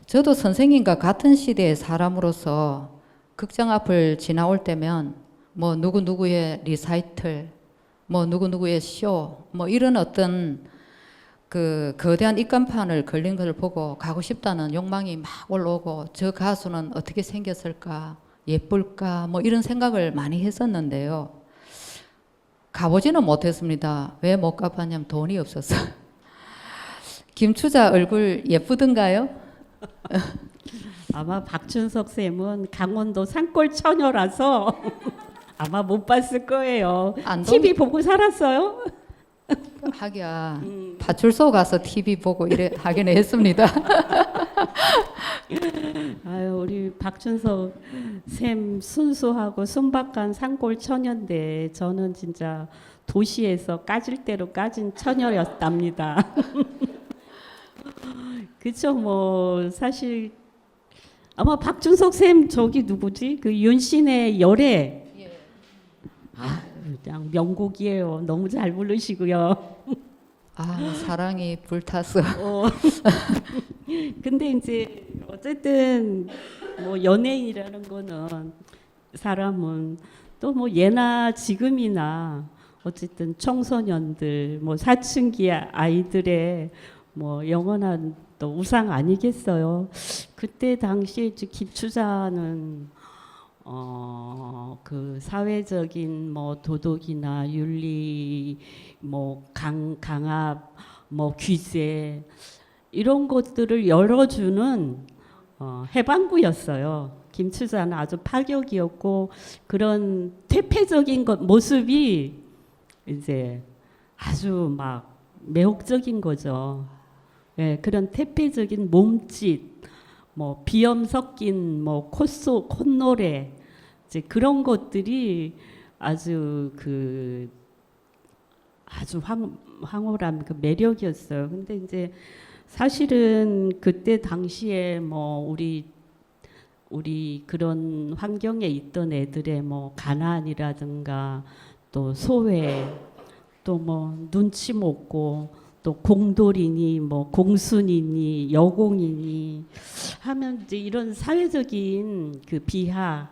저도 선생님과 같은 시대의 사람으로서 극장 앞을 지나올 때면 뭐 누구누구의 리사이틀, 뭐 누구누구의 쇼, 뭐 이런 어떤 그 거대한 입간판을 걸린 것을 보고 가고 싶다는 욕망이 막 올라오고 저 가수는 어떻게 생겼을까, 예쁠까, 뭐 이런 생각을 많이 했었는데요. 가보지는 못했습니다. 왜 못 가봤냐면 돈이 없어서. 김추자 얼굴 예쁘던가요? 아마 박준석 쌤은 강원도 산골 처녀라서 아마 못 봤을 거예요. TV 보고 살았어요? 하기야 파출소 가서 TV 보고 이래 하긴 했습니다. 아유 우리 박준석 쌤 순수하고 순박한 산골 처녀인데 저는 진짜 도시에서 까질 대로 까진 처녀였답니다. 그쵸 뭐 사실 아마 박준석 쌤 저기 누구지 그 윤신의 열애 아 그냥 명곡이에요. 너무 잘 부르시고요. 아 사랑이 불탔어. 근데 이제 어쨌든 뭐 연예인이라는 거는 사람은 또 뭐 예나 지금이나 어쨌든 청소년들 뭐 사춘기 아이들의 뭐 영원한 또 우상 아니겠어요. 그때 당시에 김추자는 그 사회적인 뭐 도덕이나 윤리 뭐 강압 뭐 규제 이런 것들을 열어주는 해방구였어요. 김추자는 아주 파격이었고 그런 퇴폐적인 모습이 이제 아주 막 매혹적인 거죠. 예, 그런 퇴폐적인 몸짓, 뭐 비염 섞인 뭐 콧노래 이제 그런 것들이 아주 아주 황홀한 그 매력이었어요. 근데 이제 사실은 그때 당시에 뭐 우리 그런 환경에 있던 애들의 뭐 가난이라든가 또 소외, 또 뭐 눈치 못고 또 공돌이니 뭐 공순이니 여공이니 하면 이제 이런 사회적인 그 비하,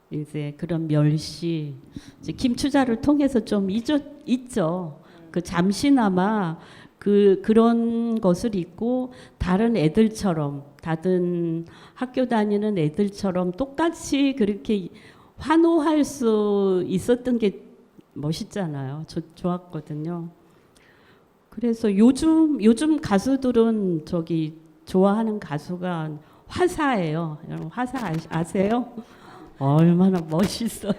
이제 그런 멸시, 이제 김추자를 통해서 좀 있죠. 그 잠시나마 그런 것을 잊고 다른 애들처럼, 다른 학교 다니는 애들처럼 똑같이 그렇게 환호할 수 있었던 게 멋있잖아요. 좋았거든요. 그래서 요즘 가수들은 저기 좋아하는 가수가 화사예요. 여러분 화사 아세요? 얼마나 멋있어요.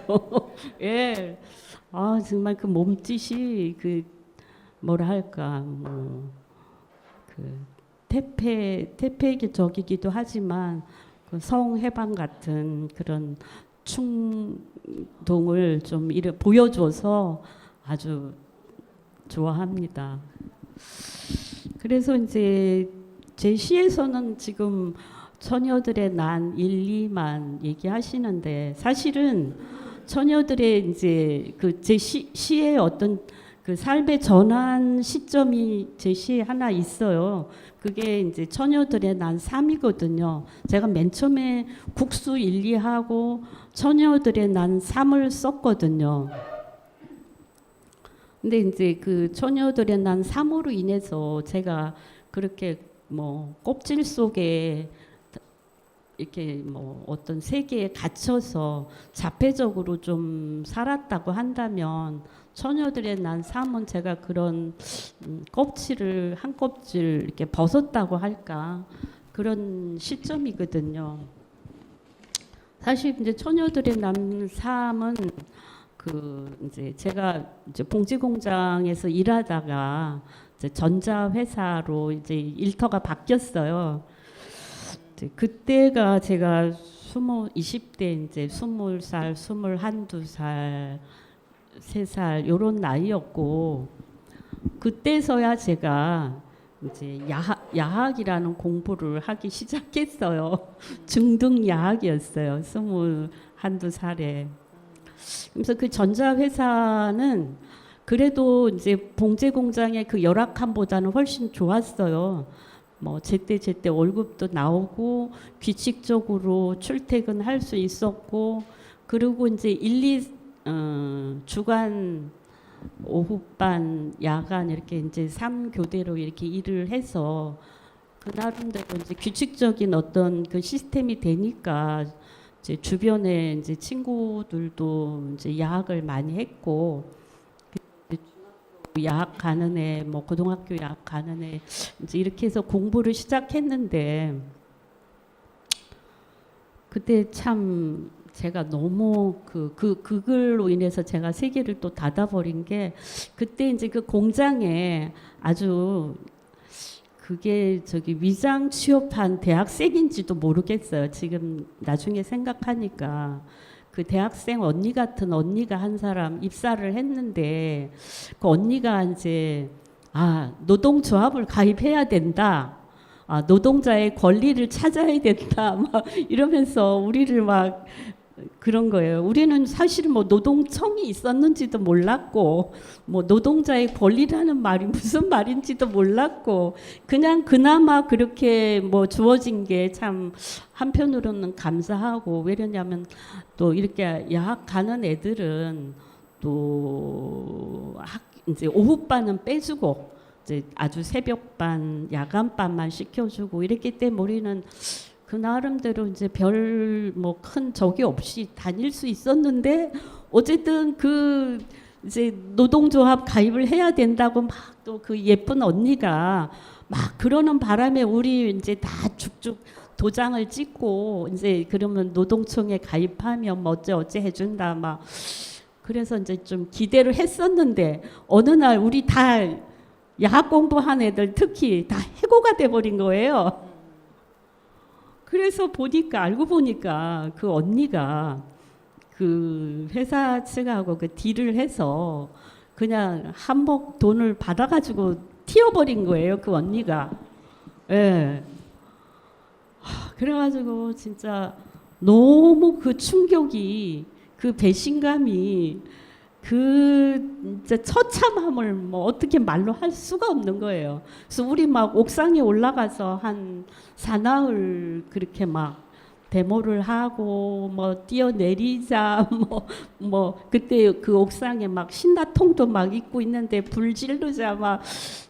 예. 아 정말 그 몸짓이 그 뭐라 할까 그 태폐적이기도 하지만 그 성해방 같은 그런 충동을 좀 보여줘서 아주 좋아합니다. 그래서 이제 제 시에서는 지금 처녀들의 난 1, 2만 얘기하시는데 사실은 처녀들의 이제 그 제 시의 어떤 그 삶의 전환 시점이 제 시에 하나 있어요. 그게 이제 처녀들의 난 3이거든요. 제가 맨 처음에 국수 1, 2하고 처녀들의 난 3을 썼거든요. 근데 이제 그 처녀들의 난 3으로 인해서 제가 그렇게 뭐 껍질 속에 이렇게 뭐 어떤 세계에 갇혀서 자폐적으로 좀 살았다고 한다면 처녀들의 난 삶은 제가 그런 껍질을 한 껍질 이렇게 벗었다고 할까 그런 시점이거든요. 사실 이제 처녀들의 난 삶은 그 이제 제가 이제 봉지공장에서 일하다가 이제 전자회사로 이제 일터가 바뀌었어요. 그때가 제가 20대 이제 20살, 21살, 3살 요런 나이였고 그때서야 제가 이제 야학이라는 공부를 하기 시작했어요. 중등 야학이었어요. 21~22살에. 그래서 그 전자회사는 그래도 이제 봉제공장의 그 열악함보다는 훨씬 좋았어요. 뭐 제때 월급도 나오고 규칙적으로 출퇴근할 수 있었고 그리고 이제 2주간 오후반 야간 이렇게 이제 3교대로 이렇게 일을 해서 그 나름대로 이제 규칙적인 어떤 그 시스템이 되니까 이제 주변에 이제 친구들도 이제 야학을 많이 했고 야학 가는 애, 뭐 고등학교 야학 가는 애 이제 이렇게 해서 공부를 시작했는데 그때 참 제가 너무 그걸로 인해서 제가 세계를 또 닫아버린 게 그때 이제 그 공장에 아주 그게 저기 위장 취업한 대학생인지도 모르겠어요. 지금 나중에 생각하니까 그 대학생 언니 같은 언니가 한 사람 입사를 했는데 그 언니가 이제 노동조합을 가입해야 된다. 노동자의 권리를 찾아야 된다. 막 이러면서 우리를 막 그런 거예요. 우리는 사실 뭐 노동청이 있었는지도 몰랐고 뭐 노동자의 권리라는 말이 무슨 말인지도 몰랐고 그냥 그나마 그렇게 뭐 주어진 게 참 한편으로는 감사하고 왜냐면 또 이렇게 야학 가는 애들은 또 이제 오후반은 빼주고 이제 아주 새벽반, 야간반만 시켜주고 이랬기 때문에 우리는 그 나름대로 이제 별 뭐 큰 적이 없이 다닐 수 있었는데 어쨌든 그 이제 노동조합 가입을 해야 된다고 막 또 그 예쁜 언니가 막 그러는 바람에 우리 이제 다 쭉쭉 도장을 찍고 이제 그러면 노동청에 가입하면 뭐 어째 해준다 막 그래서 이제 좀 기대를 했었는데 어느 날 우리 다 야학 공부한 애들 특히 다 해고가 돼버린 거예요. 그래서 알고 보니까 그 언니가 그 회사 측하고 그 딜을 해서 그냥 한몫 돈을 받아가지고 튀어버린 거예요. 그 언니가. 예. 그래가지고 진짜 너무 그 충격이 그 배신감이 그 이제 처참함을 뭐 어떻게 말로 할 수가 없는 거예요. 그래서 우리 막 옥상에 올라가서 한 사나흘 그렇게 막 데모를 하고 뭐 뛰어내리자 뭐 그때 그 옥상에 막 신나통도 막 입고 있는데 불 지르자 막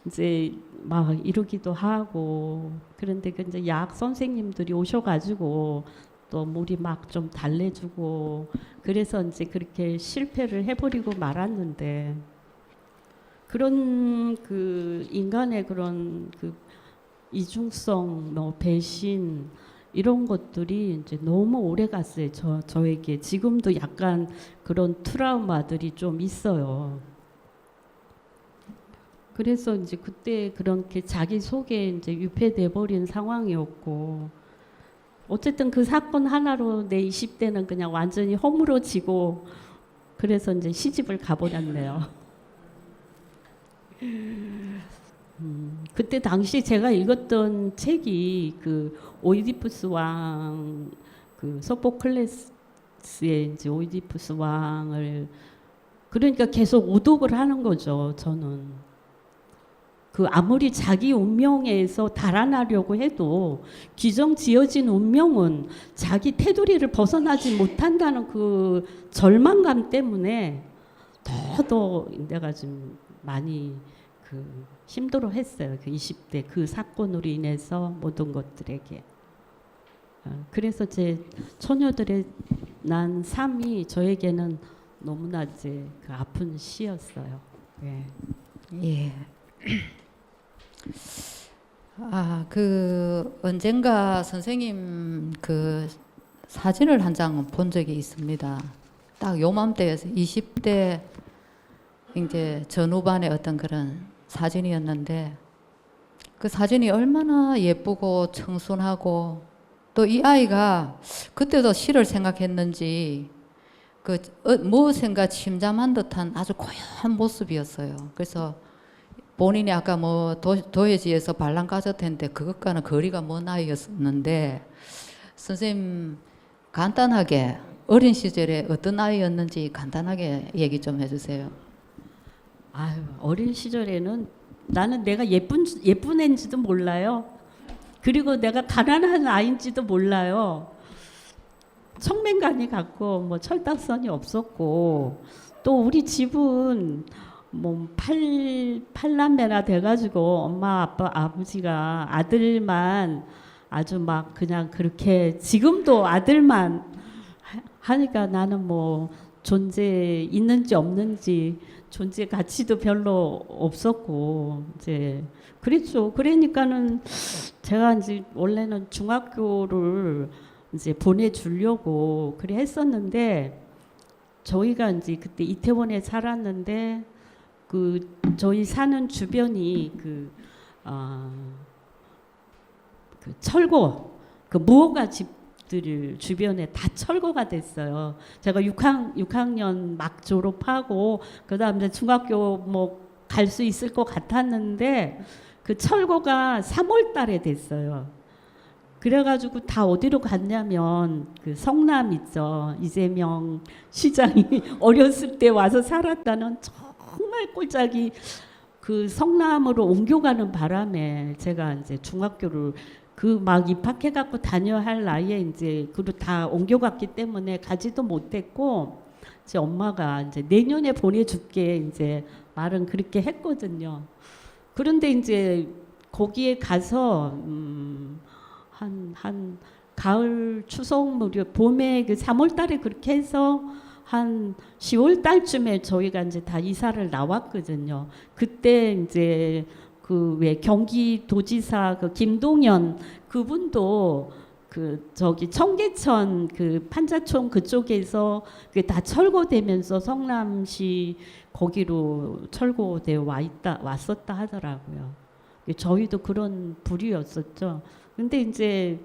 이제 막 이러기도 하고 그런데 그 이제 약 선생님들이 오셔가지고 또 물이 막 좀 달래주고 그래서 이제 그렇게 실패를 해버리고 말았는데 그런 그 인간의 그런 그 이중성, 뭐 배신 이런 것들이 이제 너무 오래 갔어요. 저에게 지금도 약간 그런 트라우마들이 좀 있어요. 그래서 이제 그때 그렇게 자기 속에 이제 유폐돼 버린 상황이었고 어쨌든 그 사건 하나로 내 20대는 그냥 완전히 허물어지고 그래서 이제 시집을 가버렸네요. 그때 당시 제가 읽었던 책이 그 오이디푸스 왕, 그 소포클레스의 이제 오이디푸스 왕을 그러니까 계속 오독을 하는 거죠. 저는 그 아무리 자기 운명에서 달아나려고 해도 규정 지어진 운명은 자기 테두리를 벗어나지 못한다는 그 절망감 때문에 더 내가 좀 많이 그 힘들어했어요. 그 20대 그 사건으로 인해서 모든 것들에게. 그래서 제 처녀들의 난 삶이 저에게는 너무나 이제 그 아픈 시였어요. 예. 예. 그 언젠가 선생님 그 사진을 한 장 본 적이 있습니다. 딱 요맘때에서 20대 이제 전후반의 어떤 그런 사진이었는데 그 사진이 얼마나 예쁘고 청순하고 또 이 아이가 그때도 시를 생각했는지 그 무엇인가 침잠한 듯한 아주 고요한 모습이었어요. 그래서 본인이 아까 뭐 도해지에서 반란 가졌는데 그것과는 거리가 먼 아이였는데 선생님 간단하게 어린 시절에 어떤 아이였는지 간단하게 얘기 좀 해주세요. 아유, 어린 시절에는 나는 내가 예쁜 애인지도 몰라요. 그리고 내가 가난한 아이인지도 몰라요. 청맹간이 같고 뭐 철딱선이 없었고 또 우리 집은 뭐 팔남매나 돼가지고 엄마 아빠 아버지가 아들만 아주 막 그냥 그렇게 지금도 아들만 하니까 나는 뭐 존재 있는지 없는지 존재 가치도 별로 없었고 이제 그랬죠. 그러니까는 제가 이제 원래는 중학교를 이제 보내주려고 그래 했었는데 저희가 이제 그때 이태원에 살았는데 그 저희 사는 주변이 그 철거 그 무허가 집들 주변에 다 철거가 됐어요. 제가 6학년 막 졸업하고 그다음에 중학교 뭐 갈 수 있을 것 같았는데 그 철거가 3월 달에 됐어요. 그래가지고 다 어디로 갔냐면 그 성남 있죠. 이재명 시장이 어렸을 때 와서 살았다는 정말 꼴짝이 그 성남으로 옮겨가는 바람에 제가 이제 중학교를 그 막 입학해갖고 다녀야 할 나이에 이제 그로 다 옮겨갔기 때문에 가지도 못했고 제 엄마가 이제 내년에 보내줄게 이제 말은 그렇게 했거든요. 그런데 이제 거기에 가서 한 가을 추석 무렵 봄에 그 3월달에 그렇게 해서 한 10월 달쯤에 저희가 이제 다 이사를 나왔거든요. 그때 이제 그 왜 경기도지사 그 김동연 그분도 그 저기 청계천 그 판자촌 그쪽에서 그게 다 철거되면서 성남시 거기로 철거되어 왔었다 하더라고요. 저희도 그런 부류였었죠. 근데 이제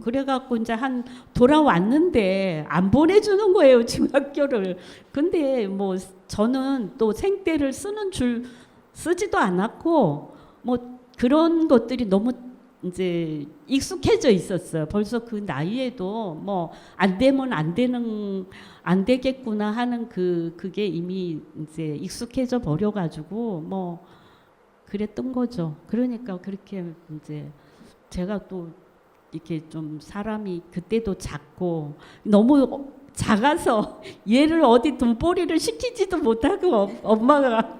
그래갖고 이제 한 돌아왔는데 안 보내주는 거예요 중학교를. 근데 뭐 저는 또 생떼를 쓰는 줄 쓰지도 않았고 뭐 그런 것들이 너무 이제 익숙해져 있었어요. 벌써 그 나이에도 뭐 안 되면 안 되겠구나 하는 그게 이미 이제 익숙해져 버려 가지고 뭐 그랬던 거죠. 그러니까 그렇게 이제 제가 또 이렇게 좀 사람이 그때도 작고 너무 작아서 얘를 어디 돈벌이를 시키지도 못하고 엄마가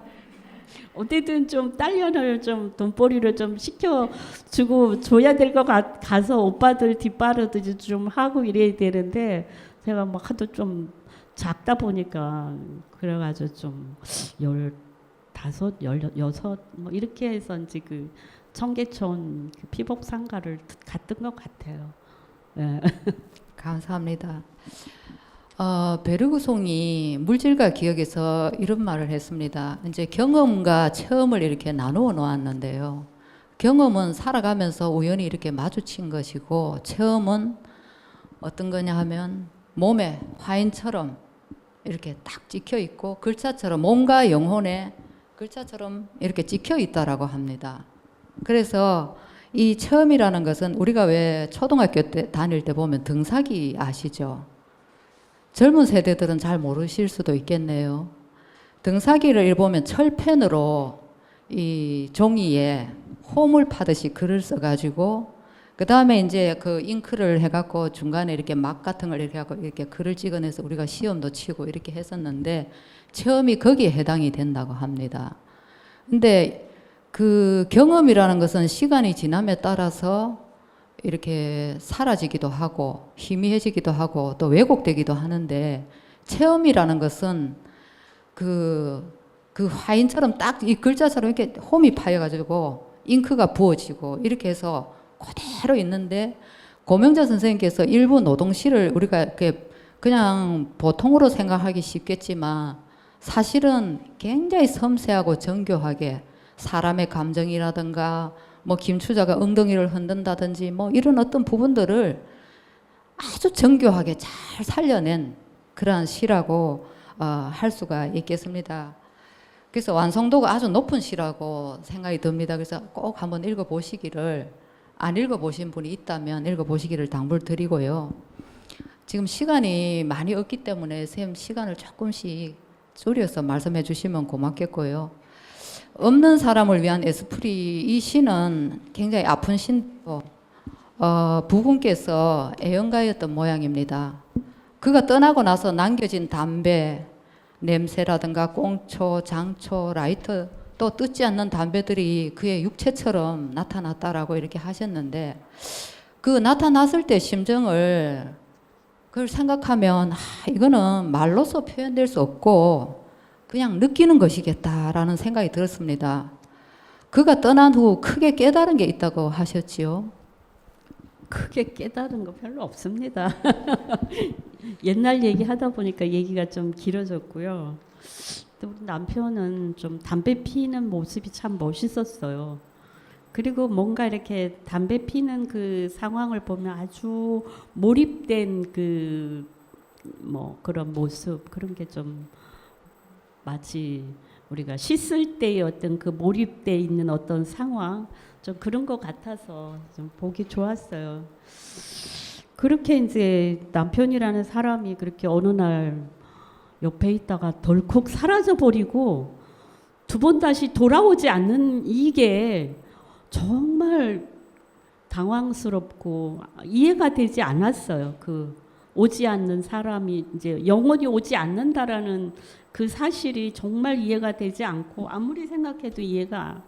어쨌든 좀 딸년을 좀 돈벌이를 좀 시켜주고 줘야 될 것 가서 오빠들 뒷바라지 좀 하고 이래야 되는데 제가 막 하도 좀 작다 보니까 그래가지고 좀 15, 16 뭐 이렇게 해서 이제 그 청계천 그 피복 상가를 갔던 것 같아요. 예. 감사합니다. 베르그송이 물질과 기억에서 이런 말을 했습니다. 이제 경험과 체험을 이렇게 나누어 놓았는데요. 경험은 살아가면서 우연히 이렇게 마주친 것이고, 체험은 어떤 거냐 하면 몸에 화인처럼 이렇게 딱 찍혀 있고, 글자처럼 몸과 영혼에 글자처럼 이렇게 찍혀 있다라고 합니다. 그래서 이 체험이라는 것은 우리가 왜 초등학교 때 다닐 때 보면 등사기 아시죠? 젊은 세대들은 잘 모르실 수도 있겠네요. 등사기를 보면 철펜으로 이 종이에 홈을 파듯이 글을 써가지고 그 다음에 이제 그 잉크를 해갖고 중간에 이렇게 막 같은 걸 이렇게 하고 이렇게 글을 찍어내서 우리가 시험도 치고 이렇게 했었는데 체험이 거기에 해당이 된다고 합니다. 근데 그 경험이라는 것은 시간이 지남에 따라서 이렇게 사라지기도 하고 희미해지기도 하고 또 왜곡되기도 하는데 체험이라는 것은 그 화인처럼 딱 이 글자처럼 이렇게 홈이 파여가지고 잉크가 부어지고 이렇게 해서 그대로 있는데 고명자 선생님께서 일부 노동시를 우리가 이렇게 그냥 보통으로 생각하기 쉽겠지만 사실은 굉장히 섬세하고 정교하게 사람의 감정이라든가 뭐 김추자가 엉덩이를 흔든다든지 뭐 이런 어떤 부분들을 아주 정교하게 잘 살려낸 그러한 시라고 할 수가 있겠습니다. 그래서 완성도가 아주 높은 시라고 생각이 듭니다. 그래서 꼭 한번 읽어보시기를, 안 읽어보신 분이 있다면 읽어보시기를 당부를 드리고요. 지금 시간이 많이 없기 때문에 선생님 시간을 조금씩 줄여서 말씀해 주시면 고맙겠고요. 없는 사람을 위한 에스프리, 이 시는 굉장히 아픈 시인데요. 부군께서 애연가였던 모양입니다. 그가 떠나고 나서 남겨진 담배 냄새라든가 꽁초, 장초, 라이터 또 뜯지 않는 담배들이 그의 육체처럼 나타났다라고 이렇게 하셨는데 그 나타났을 때 심정을 그걸 생각하면 이거는 말로서 표현될 수 없고 그냥 느끼는 것이겠다라는 생각이 들었습니다. 그가 떠난 후 크게 깨달은 게 있다고 하셨지요? 크게 깨달은 거 별로 없습니다. 옛날 얘기 하다 보니까 얘기가 좀 길어졌고요. 또 우리 남편은 좀 담배 피는 모습이 참 멋있었어요. 그리고 뭔가 이렇게 담배 피는 그 상황을 보면 아주 몰입된 그 뭐 그런 모습, 그런 게 좀 마치 우리가 씻을 때의 어떤 그 몰입돼 있는 어떤 상황, 좀 그런 것 같아서 좀 보기 좋았어요. 그렇게 이제 남편이라는 사람이 그렇게 어느 날 옆에 있다가 덜컥 사라져 버리고 두 번 다시 돌아오지 않는 이게 정말 당황스럽고 이해가 되지 않았어요. 그 오지 않는 사람이 이제 영원히 오지 않는다라는 그 사실이 정말 이해가 되지 않고 아무리 생각해도 이해가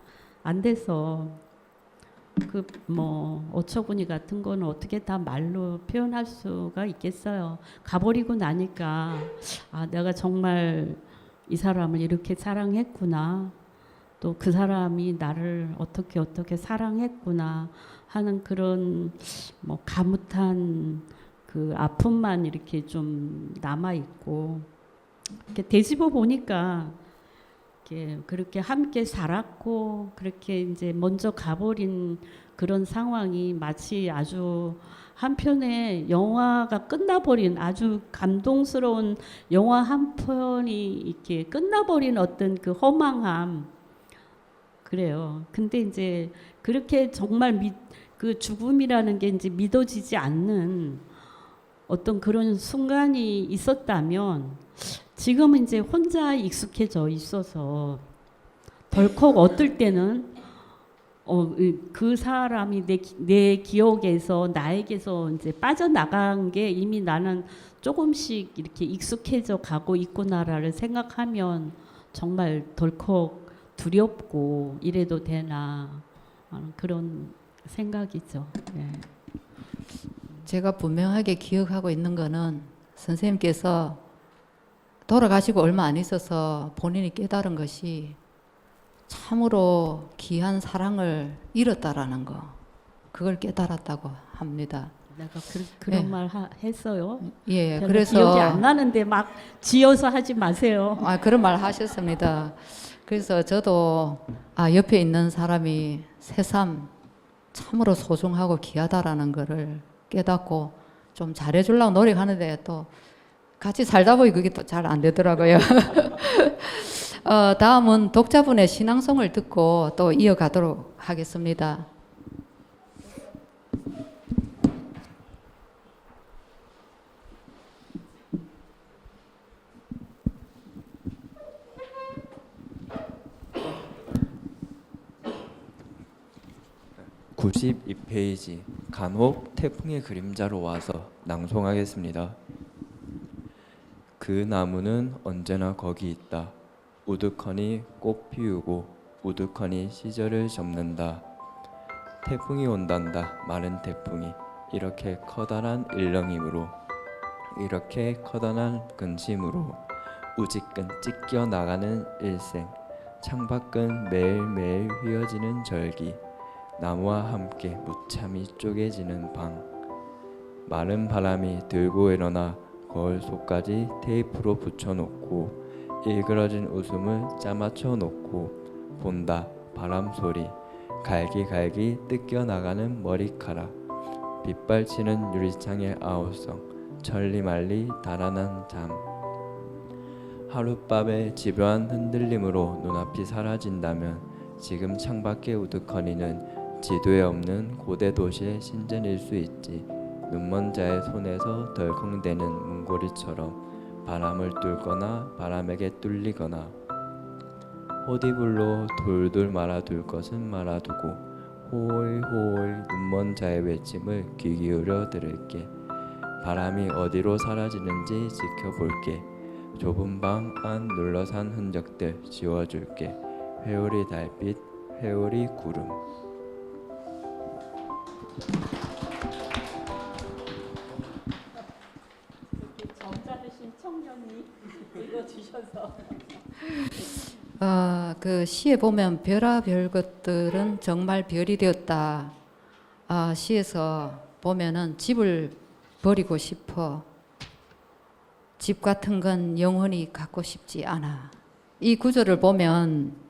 안 돼서 그 뭐 어처구니 같은 거는 어떻게 다 말로 표현할 수가 있겠어요. 가버리고 나니까 내가 정말 이 사람을 이렇게 사랑했구나. 또 그 사람이 나를 어떻게 사랑했구나 하는 그런 뭐 가뭇한 그 아픔만 이렇게 좀 남아 있고 이렇게 되짚어 보니까 이렇게 그렇게 함께 살았고 그렇게 이제 먼저 가버린 그런 상황이 마치 아주 한편의 영화가 끝나버린 아주 감동스러운 영화 한 편이 이렇게 끝나버린 어떤 그 허망함 그래요. 근데 이제 그렇게 정말 그 죽음이라는 게 이제 믿어지지 않는 어떤 그런 순간이 있었다면 지금은 이제 혼자 익숙해져 있어서 덜컥 어떨 때는 그 사람이 내 기억에서 나에게서 이제 빠져나간 게 이미 나는 조금씩 이렇게 익숙해져 가고 있구나를 생각하면 정말 덜컥 두렵고 이래도 되나 하는 그런 생각이죠. 예. 제가 분명하게 기억하고 있는 거는 선생님께서 돌아가시고 얼마 안 있어서 본인이 깨달은 것이 참으로 귀한 사랑을 잃었다라는 거, 그걸 깨달았다고 합니다. 내가 그런 네. 말 했어요. 예, 별로 그래서 기억이 안 나는데 막 지어서 하지 마세요. 그런 말 하셨습니다. 그래서 저도 옆에 있는 사람이 새삼 참으로 소중하고 귀하다라는 거를 깨닫고 좀 잘해주려고 노력하는데 또 같이 살다 보니 그게 또 잘 안 되더라고요. 다음은 독자분의 신앙송을 듣고 또 이어가도록 하겠습니다. (92페이지) 간혹 태풍의 그림자로 와서 낭송하겠습니다. 그 나무는 언제나 거기 있다. 우두커니 꽃 피우고 우두커니 시절을 접는다. 태풍이 온단다. 마른 태풍이 이렇게 커다란 일렁임으로, 이렇게 커다란 근심으로 우지끈 찢겨 나가는 일생, 창밖은 매일매일 휘어지는 절기, 나무와 함께 무참히 쪼개지는 방, 마른 바람이 들고 일어나 거울 속까지 테이프로 붙여놓고 일그러진 웃음을 짜맞춰 놓고 본다. 바람 소리, 갈기갈기 뜯겨나가는 머리카락, 빗발치는 유리창의 아우성, 천리말리 달아난 잠, 하룻밤의 집요한 흔들림으로 눈앞이 사라진다면 지금 창밖의 우두커니는 지도에 없는 고대 도시의 신전일 수 있지. 눈먼 자의 손에서 덜컹대는 문고리처럼 바람을 뚫거나 바람에게 뚫리거나, 호디불로 돌돌 말아둘 것은 말아두고 호울호울 눈먼 자의 외침을 귀 기울여 들을게. 바람이 어디로 사라지는지 지켜볼게. 좁은 방 안 눌러산 흔적들 지워줄게. 회오리 달빛, 회오리 구름. 점잖으신 청년이 읽어주셔서 그 시에 보면 별아별 것들은 정말 별이 되었다. 시에서 보면은 집을 버리고 싶어. 집 같은 건 영원히 갖고 싶지 않아. 이 구절을 보면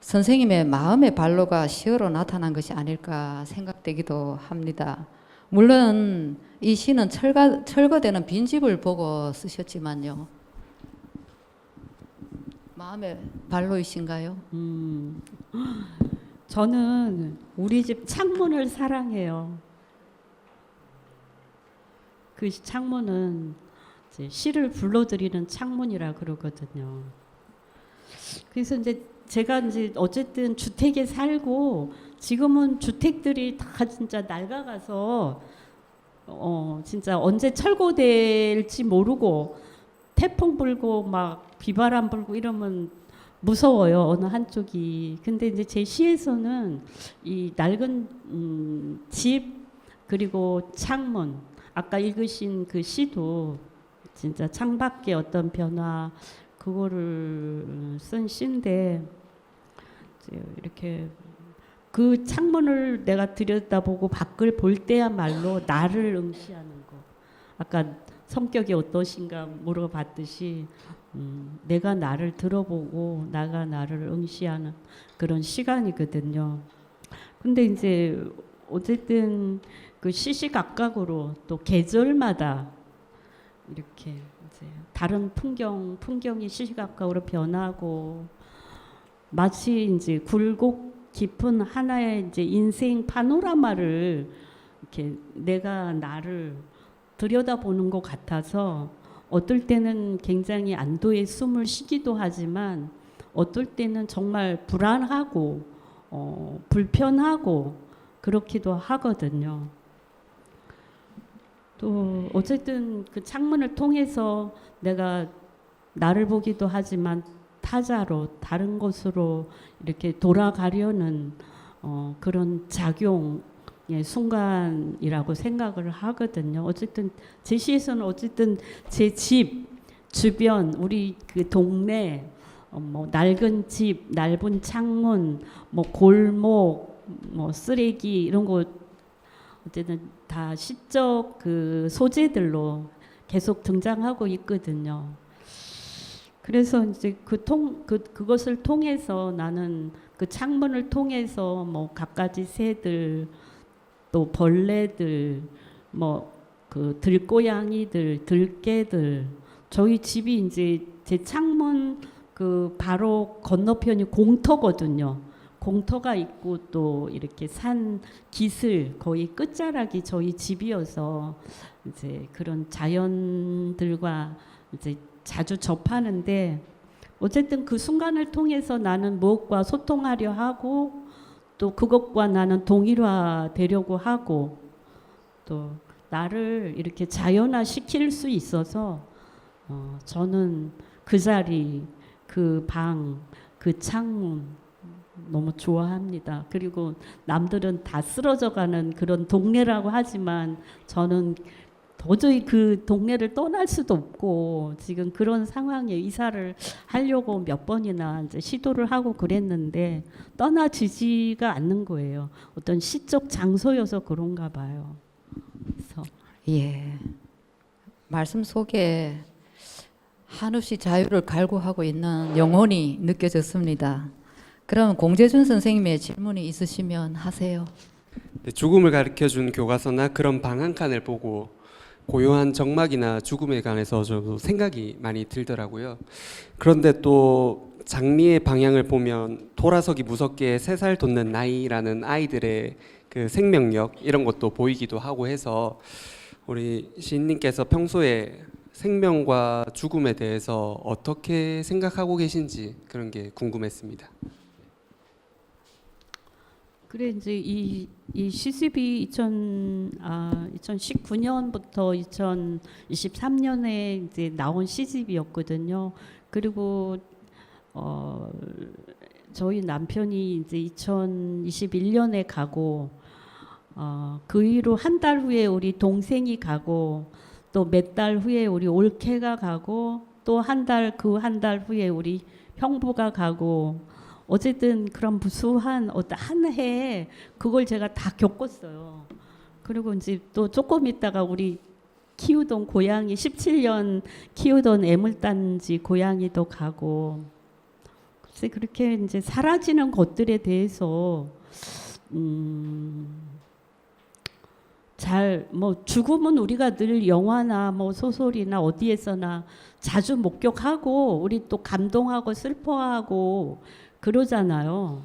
선생님의 마음의 발로가 시어로 나타난 것이 아닐까 생각되기도 합니다. 물론 이 시는 철거되는 빈집을 보고 쓰셨지만요. 마음의 발로이신가요? 저는 우리 집 창문을 사랑해요. 그 창문은 이제 시를 불러드리는 창문이라 그러거든요. 그래서 이제 제가 이제 어쨌든 주택에 살고 지금은 주택들이 다 진짜 낡아가서 진짜 언제 철거될지 모르고 태풍 불고 막 비바람 불고 이러면 무서워요, 어느 한쪽이. 근데 이제 제 시에서는 이 낡은 집 그리고 창문, 아까 읽으신 그 시도 진짜 창밖의 어떤 변화 그거를 쓴 시인데, 이제 이렇게 그 창문을 내가 들여다보고 밖을 볼 때야말로 나를 응시하는 거. 아까 성격이 어떠신가 물어봤듯이 내가 나를 들어보고 나가 나를 응시하는 그런 시간이거든요. 근데 이제 어쨌든 그 시시각각으로 또 계절마다 이렇게 이제 다른 풍경이 시시각각으로 변하고, 마치 이제 굴곡 깊은 하나의 이제 인생 파노라마를 이렇게 내가 나를 들여다보는 것 같아서 어떨 때는 굉장히 안도의 숨을 쉬기도 하지만 어떨 때는 정말 불안하고 불편하고 그렇기도 하거든요. 또 어쨌든 그 창문을 통해서 내가 나를 보기도 하지만 타자로 다른 곳으로 이렇게 돌아가려는 그런 작용의 순간이라고 생각을 하거든요. 어쨌든 제 시에서는 어쨌든 제 집 주변 우리 그 동네 뭐 낡은 집, 넓은 창문, 뭐 골목, 뭐 쓰레기 이런 거 어쨌든 다 시적 그 소재들로 계속 등장하고 있거든요. 그래서 이제 그것을 통해서 나는 그 창문을 통해서 뭐 갖가지 새들 또 벌레들 뭐 그 들고양이들 들개들 저희 집이 이제 제 창문 그 바로 건너편이 공터거든요. 공터가 있고 또 이렇게 산 기슭 거의 끝자락이 저희 집이어서 이제 그런 자연들과 이제 자주 접하는데 어쨌든 그 순간을 통해서 나는 무엇과 소통하려 하고 또 그것과 나는 동일화되려고 하고 또 나를 이렇게 자연화 시킬 수 있어서 저는 그 자리, 그 방, 그 창문 너무 좋아합니다. 그리고 남들은 다 쓰러져가는 그런 동네라고 하지만 저는 도저히 그 동네를 떠날 수도 없고 지금 그런 상황에 이사를 하려고 몇 번이나 이제 시도를 하고 그랬는데 떠나지지가 않는 거예요. 어떤 시적 장소여서 그런가 봐요. 그래서 예. 말씀 속에 한없이 자유를 갈구하고 있는 영혼이 느껴졌습니다. 그럼 공재준 선생님의 질문이 있으시면 하세요. 네, 죽음을 가르쳐준 교과서나 그런 방 한 칸을 보고 고요한 정막이나 죽음에 관해서 저도 생각이 많이 들더라고요. 그런데 또 장미의 방향을 보면 돌아서기 무섭게 3살 돋는 나이라는 아이들의 그 생명력 이런 것도 보이기도 하고 해서 우리 시인님께서 평소에 생명과 죽음에 대해서 어떻게 생각하고 계신지 그런 게 궁금했습니다. 그래 이제 이 시집이 2019년부터 2023년에 이제 나온 시집이었거든요. 그리고 저희 남편이 이제 2021년에 가고 그 이후로 한 달 후에 우리 동생이 가고 또 몇 달 후에 우리 올케가 가고 또 한 달 후에 우리 형부가 가고 어쨌든 그런 무수한 어떤 한 해에 그걸 제가 다 겪었어요. 그리고 이제 또 조금 있다가 우리 키우던 고양이 17년 키우던 애물단지 고양이도 가고 글쎄 그렇게 이제 사라지는 것들에 대해서 잘 뭐 죽음은 우리가 늘 영화나 뭐 소설이나 어디에서나 자주 목격하고 우리 또 감동하고 슬퍼하고 그러잖아요.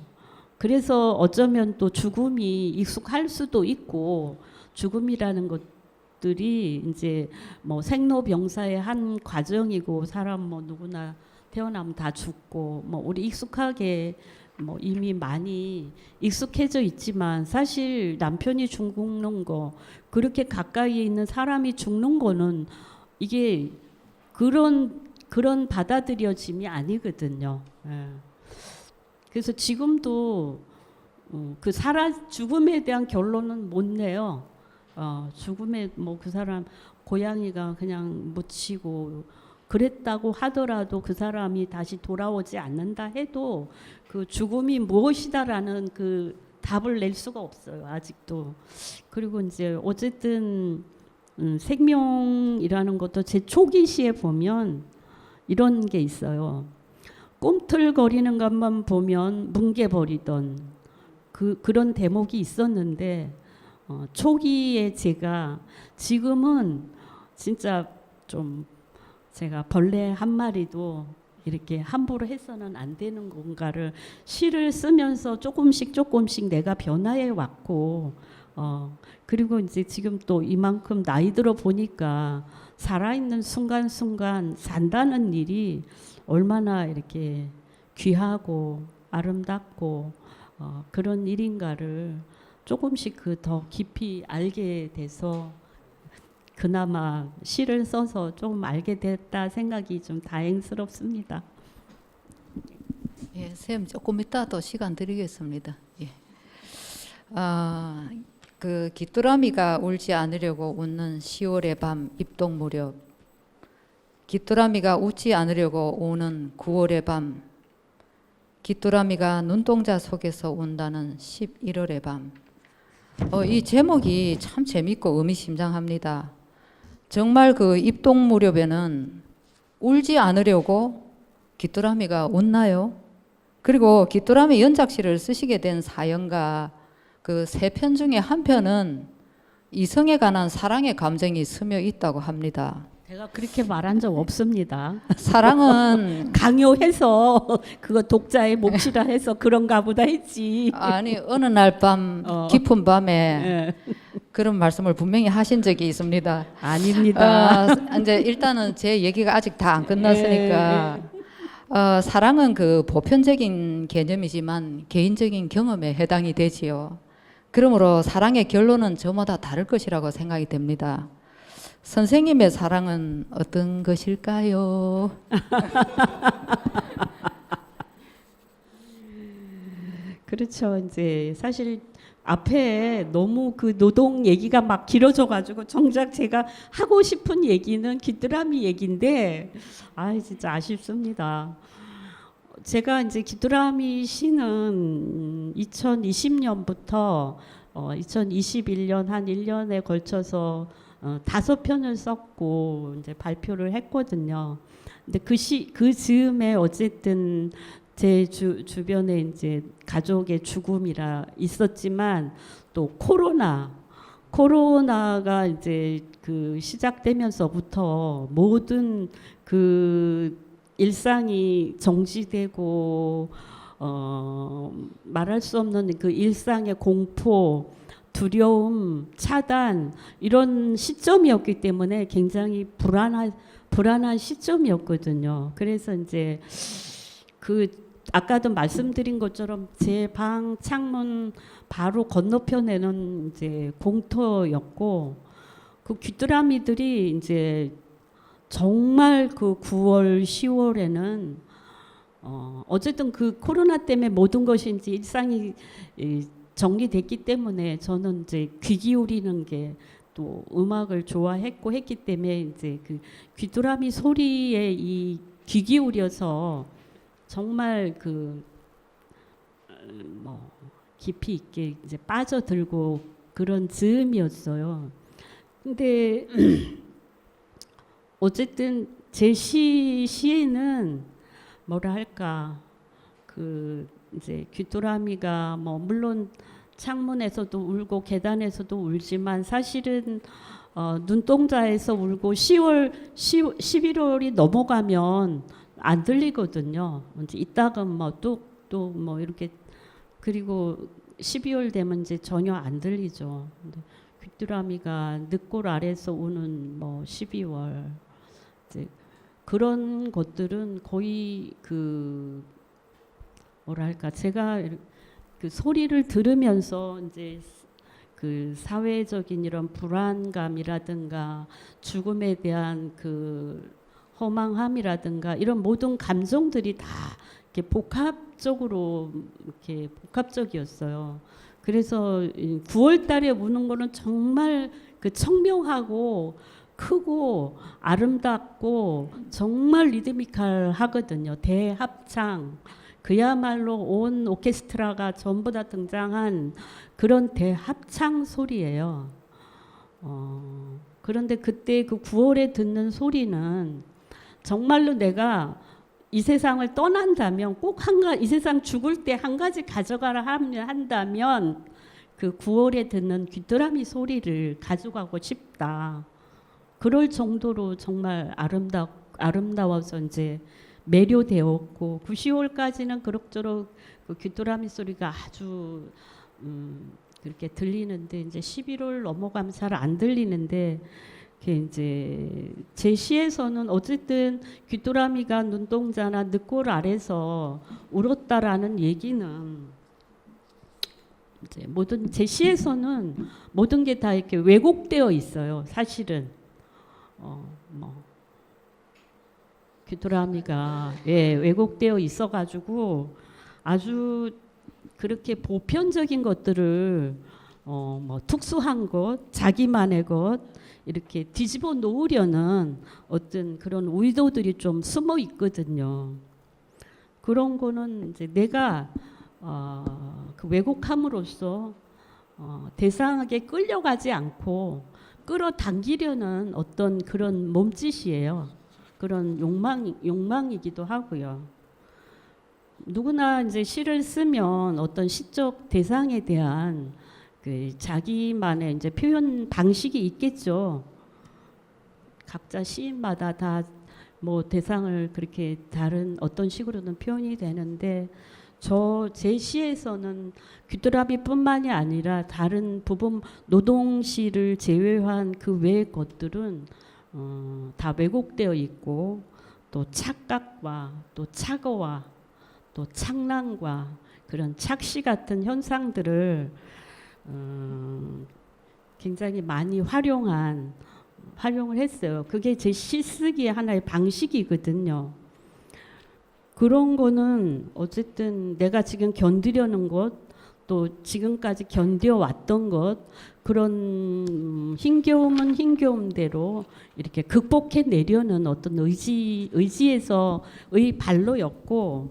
그래서 어쩌면 또 죽음이 익숙할 수도 있고 죽음이라는 것들이 이제 뭐 생로병사의 한 과정이고 사람 뭐 누구나 태어나면 다 죽고 뭐 우리 익숙하게 뭐 이미 많이 익숙해져 있지만 사실 남편이 죽는 거 그렇게 가까이에 있는 사람이 죽는 거는 이게 그런 받아들여짐이 아니거든요. 예. 그래서 지금도 그 죽음에 대한 결론은 못 내요. 죽음에 뭐 그 사람 고양이가 그냥 묻히고 그랬다고 하더라도 그 사람이 다시 돌아오지 않는다 해도 그 죽음이 무엇이다라는 그 답을 낼 수가 없어요. 아직도. 그리고 이제 어쨌든 생명이라는 것도 제 초기 시에 보면 이런 게 있어요. 꿈틀거리는 것만 보면 뭉개버리던 그런 대목이 있었는데 초기에 제가 지금은 진짜 좀 제가 벌레 한 마리도 이렇게 함부로 해서는 안 되는 건가를 시를 쓰면서 조금씩 내가 변화해 왔고 그리고 이제 지금 또 이만큼 나이 들어 보니까 살아있는 순간순간 산다는 일이 얼마나 이렇게 귀하고 아름답고 그런 일인가를 조금씩 더 깊이 알게 돼서 그나마 시를 써서 좀 알게 됐다 생각이 좀 다행스럽습니다. 예, 선생님 조금 이따 또 시간 드리겠습니다. 예. 그 귀뚜라미가 울지 않으려고 웃는 10월의 밤 입동 무렵, 귀뚜라미가 웃지 않으려고 우는 9월의 밤, 귀뚜라미가 눈동자 속에서 운다는 11월의 밤. 이 제목이 참 재밌고 의미심장합니다. 정말 그 입동 무렵에는 울지 않으려고 귀뚜라미가 웃나요? 그리고 귀뚜라미 연작시를 쓰시게 된 사연가 그 3편 중에 한 편은 이성에 관한 사랑의 감정이 스며 있다고 합니다. 제가 그렇게 말한 적 없습니다. 사랑은 강요해서 그거 독자의 몫이라 해서 그런가 보다 했지. 아니 어느 날 밤 깊은 밤에 예. 그런 말씀을 분명히 하신 적이 있습니다. 아닙니다. 이제 일단은 제 얘기가 아직 다 안 끝났으니까 사랑은 그 보편적인 개념이지만 개인적인 경험에 해당이 되지요. 그러므로 사랑의 결론은 저마다 다를 것이라고 생각이 됩니다. 선생님의 사랑은 어떤 것일까요? 그렇죠. 이제 사실 앞에 너무 그 노동 얘기가 막 길어져가지고 정작 제가 하고 싶은 얘기는 귀뚜라미 얘기인데 진짜 아쉽습니다. 제가 이제 귀뚜라미 시는 2020년부터 2021년 한 1년에 걸쳐서 5편을 썼고 이제 발표를 했거든요. 근데 그 즈음에 어쨌든 제 주변에 이제 가족의 죽음이라 있었지만 또 코로나가 이제 그 시작되면서부터 모든 그 일상이 정지되고 말할 수 없는 그 일상의 공포, 두려움, 차단 이런 시점이었기 때문에 굉장히 불안한 시점이었거든요. 그래서 이제 아까도 말씀드린 것처럼 제 방 창문 바로 건너편에는 이제 공터였고 그 귀뚜라미들이 이제 정말 그 9월, 10월에는 어쨌든 그 코로나 때문에 모든 것이 이제 일상이 정리됐기 때문에 저는 이제 귀 기울이는 게 또 음악을 좋아했고 했기 때문에 이제 그 귀뚜라미 소리에 이 귀 기울여서 정말 깊이 있게 이제 빠져들고 그런 즈음이었어요. 근데 어쨌든 제 시에는 뭐라 할까 이제 귀뚜라미가 물론 창문에서도 울고 계단에서도 울지만 사실은 눈동자에서 울고 11월이 넘어가면 안 들리거든요. 이제 이따금 또 이렇게 그리고 12월 되면 이제 전혀 안 들리죠. 근데 귀뚜라미가 늑골 아래서 우는 12월 이제 그런 것들은 거의 뭐랄까 제가 그 소리를 들으면서 이제 그 사회적인 이런 불안감이라든가 죽음에 대한 그 허망함이라든가 이런 모든 감정들이 다 이렇게 복합적이었어요. 그래서 9월 달에 우는 거는 정말 그 청명하고 크고 아름답고 정말 리드미컬하거든요. 대합창. 그야말로 온 오케스트라가 전부 다 등장한 그런 대합창 소리예요. 그런데 그때 그 9월에 듣는 소리는 정말로 내가 이 세상을 떠난다면 꼭 이 세상 죽을 때 한 가지 가져가라 한다면 그 9월에 듣는 귀뚜라미 소리를 가져가고 싶다. 그럴 정도로 정말 아름다워서 이제 매료되었고 9, 10월까지는 그럭저럭 그 귀뚜라미 소리가 아주 그렇게 들리는데 이제 11월 넘어가면 잘 안 들리는데 그게 이제 제 시에서는 어쨌든 귀뚜라미가 눈동자나 늑골 아래서 울었다라는 얘기는 이제 모든 제 시에서는 모든 게 다 이렇게 왜곡되어 있어요. 사실은 뭐 귀뚜라미가 왜곡되어 있어가지고 아주 그렇게 보편적인 것들을 뭐 특수한 것, 자기만의 것 이렇게 뒤집어 놓으려는 어떤 그런 의도들이 좀 숨어 있거든요. 그런 거는 이제 내가 그 왜곡함으로써 대상에게 끌려가지 않고 끌어당기려는 어떤 그런 몸짓이에요. 그런 욕망이기도 하고요. 누구나 이제 시를 쓰면 어떤 시적 대상에 대한 그 자기만의 이제 표현 방식이 있겠죠. 각자 시인마다 다 뭐 대상을 그렇게 다른 어떤 식으로는 표현이 되는데 제 시에서는 귀뚜라미뿐만이 아니라 다른 부분 노동시를 제외한 그 외의 것들은 다 왜곡되어 있고 또 착각과 또 착어와 또 착랑과 그런 착시 같은 현상들을 굉장히 많이 활용을 했어요. 그게 제 시쓰기의 하나의 방식이거든요. 그런 거는 어쨌든 내가 지금 견디려는 것, 또 지금까지 견뎌왔던 것, 그런 힘겨움은 힘겨움대로 이렇게 극복해 내려는 어떤 의지에서의 발로였고,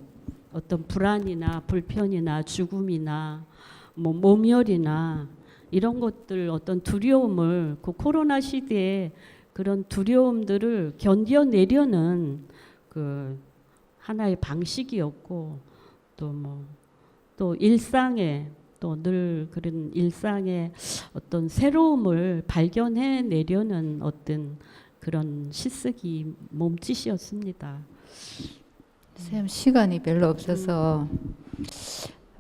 어떤 불안이나 불편이나 죽음이나 뭐 모멸이나 이런 것들 어떤 두려움을 그 코로나 시대에 그런 두려움들을 견뎌내려는 그 하나의 방식이었고 또 일상에 또 늘 그런 일상의 어떤 새로움을 발견해 내려는 어떤 그런 시쓰기 몸짓이었습니다. 쌤 시간이 별로 없어서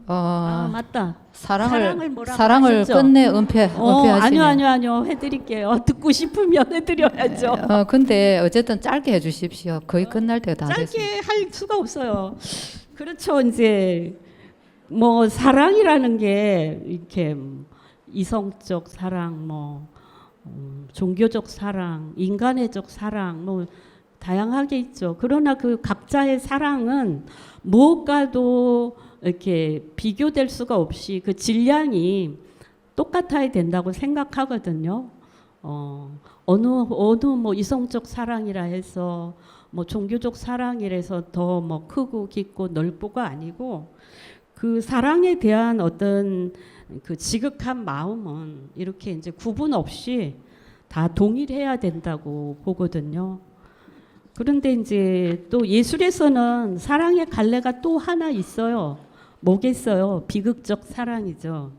맞다. 사랑을 뭐라고 사랑을 하셨죠? 끝내 은폐하시네. 아니요. 해드릴게요. 듣고 싶으면 해드려야죠. 근데 어쨌든 짧게 해주십시오. 거의 끝날 때가 다 됐습니다. 짧게 할 수가 없어요. 그렇죠. 이제 뭐 사랑이라는 게 이렇게 이성적 사랑, 뭐 종교적 사랑, 인간애적 사랑, 뭐 다양하게 있죠. 그러나 그 각자의 사랑은 무엇과도 이렇게 비교될 수가 없이 그 질량이 똑같아야 된다고 생각하거든요. 어느 뭐 이성적 사랑이라 해서 뭐 종교적 사랑이라 해서 더 뭐 크고 깊고 넓고가 아니고 그 사랑에 대한 어떤 그 지극한 마음은 이렇게 이제 구분 없이 다 동일해야 된다고 보거든요. 그런데 이제 또 예술에서는 사랑의 갈래가 또 하나 있어요. 뭐겠어요? 비극적 사랑이죠.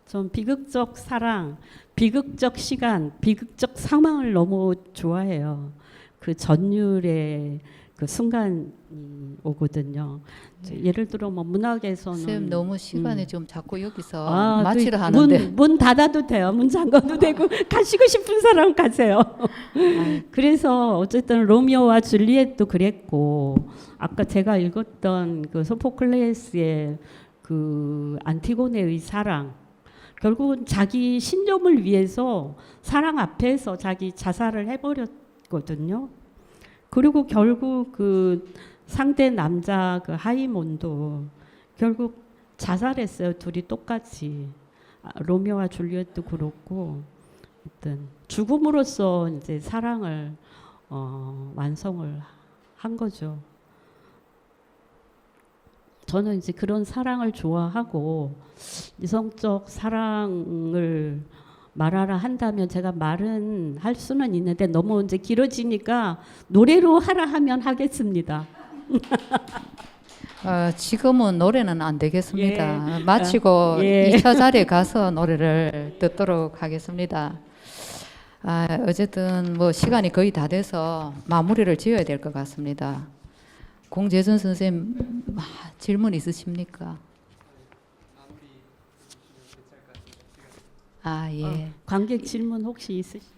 전 비극적 사랑, 비극적 시간, 비극적 상황을 너무 좋아해요. 그 전율의 그 순간이 오거든요. 예를 들어 뭐 문학에서는 쌤 너무 시간이 좀 자꾸 여기서 마치려 또 하는데 문 닫아도 돼요. 문 잠가도 되고 가시고 싶은 사람 가세요. 그래서 어쨌든 로미오와 줄리엣도 그랬고 아까 제가 읽었던 그 소포클레스의 그 안티고네의 사랑 결국은 자기 신념을 위해서 사랑 앞에서 자기 자살을 해버렸거든요. 그리고 결국 그 상대 남자 그 하이몬도 결국 자살했어요. 둘이 똑같이. 로미오와 줄리엣도 그렇고 어떤 죽음으로써 이제 사랑을 완성을 한 거죠. 저는 이제 그런 사랑을 좋아하고 이성적 사랑을 말하라 한다면 제가 말은 할 수는 있는데 너무 이제 길어지니까 노래로 하라 하면 하겠습니다. 지금은 노래는 안 되겠습니다. 마치고 2차 자리에 가서 노래를 듣도록 하겠습니다. 어쨌든 뭐 시간이 거의 다 돼서 마무리를 지어야 될 것 같습니다. 공재준 선생님 질문 있으십니까? 아 예. 관객 질문 혹시 있으십니까?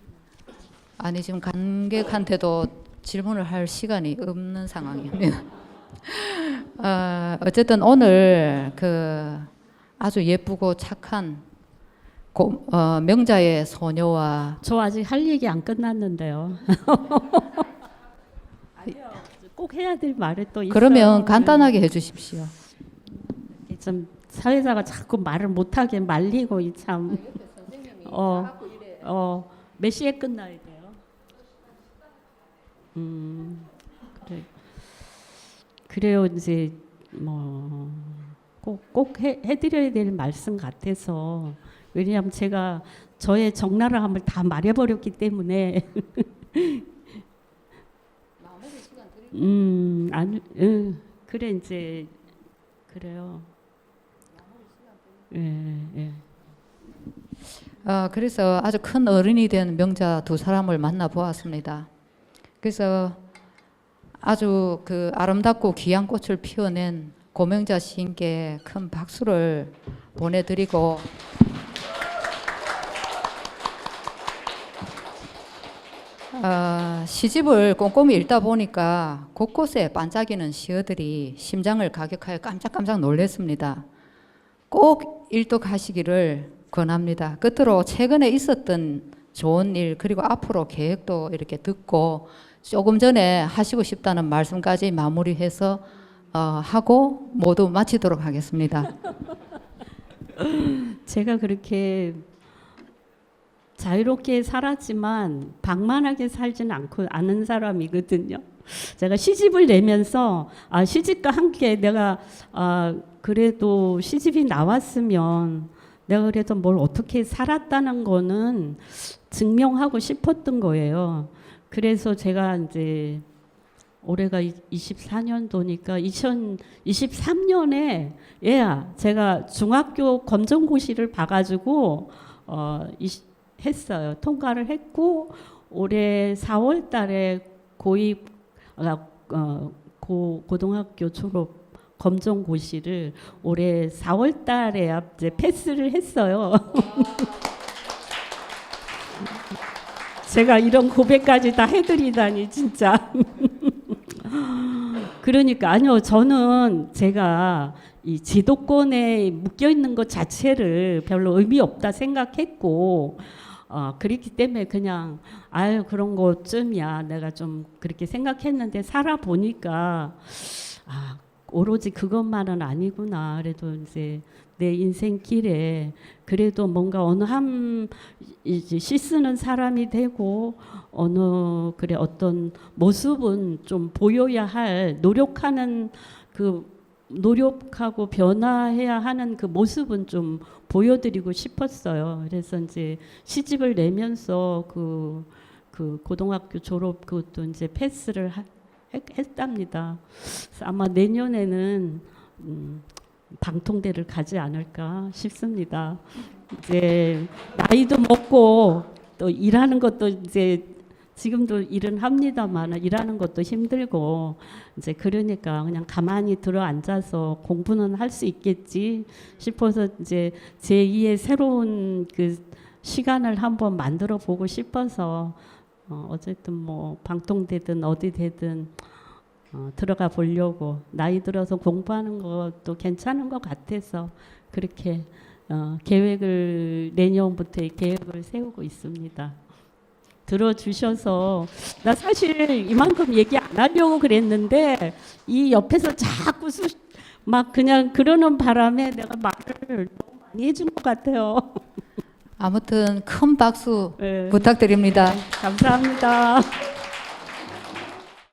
아니 지금 관객한테도 질문을 할 시간이 없는 상황입니다. 어쨌든 오늘 그 아주 예쁘고 착한 명자의 소녀와 저 아직 할 얘기 안 끝났는데요. 꼭 해야 될 말이 또 있어요. 그러면 간단하게 해주십시오. 좀 사회자가 자꾸 말을 못하게 말리고 이 참. 몇 시에 끝나야 돼요? 그래. 그래요. 이제 뭐 꼭 해드려야 될 말씀 같아서 왜냐하면 제가 저의 적나라한 함을 다 말해버렸기 때문에 아니, 그래 이제 그래요. 예. 그래서 아주 큰 어른이 된 명자 두 사람을 만나 보았습니다. 그래서 아주 그 아름답고 귀한 꽃을 피워낸 고명자 시인께 큰 박수를 보내드리고 시집을 꼼꼼히 읽다 보니까 곳곳에 반짝이는 시어들이 심장을 가격하여 깜짝깜짝 놀랐습니다. 꼭 일독하시기를 권합니다. 끝으로 최근에 있었던 좋은 일 그리고 앞으로 계획도 이렇게 듣고 조금 전에 하시고 싶다는 말씀까지 마무리해서 하고 모두 마치도록 하겠습니다. 제가 그렇게 자유롭게 살았지만 방만하게 살지는 않은 사람이거든요. 제가 시집을 내면서 시집과 함께 내가 그래도 시집이 나왔으면 내가 그래도 뭘 어떻게 살았다는 거는 증명하고 싶었던 거예요. 그래서 제가 이제 올해가 24년도니까 2023년에 제가 중학교 검정고시를 봐가지고 했어요. 통과를 했고 올해 4월달에 고등학교 졸업 검정고시를 올해 4월달에 이제 패스를 했어요. 제가 이런 고백까지 다 해드리다니 진짜. 그러니까 아니요, 저는 제가 이 지도권에 묶여 있는 것 자체를 별로 의미 없다 생각했고, 그렇기 때문에 그냥 그런 것쯤이야 내가 좀 그렇게 생각했는데 살아 보니까 오로지 그것만은 아니구나. 그래도 이제 내 인생길에 그래도 뭔가 어느 한 이제 시 쓰는 사람이 되고 어떤 모습은 좀 보여야 할 노력하는 노력하고 변화해야 하는 그 모습은 좀 보여드리고 싶었어요. 그래서 이제 시집을 내면서 그 고등학교 졸업 그것도 이제 패스를 했답니다. 그래서 아마 내년에는 방통대를 가지 않을까 싶습니다. 이제 나이도 먹고 또 일하는 것도 이제 지금도 일은 합니다만 일하는 것도 힘들고 이제 그러니까 그냥 가만히 들어 앉아서 공부는 할 수 있겠지 싶어서 이제 제2의 새로운 그 시간을 한번 만들어 보고 싶어서 어쨌든 뭐 방통대든 어디 되든 들어가 보려고 나이 들어서 공부하는 것도 괜찮은 것 같아서 그렇게 내년부터 계획을 세우고 있습니다. 들어주셔서 나 사실 이만큼 얘기 안 하려고 그랬는데 이 옆에서 자꾸 막 그냥 그러는 바람에 내가 말을 너무 많이 해준 것 같아요. 아무튼 큰 박수 부탁드립니다. 감사합니다.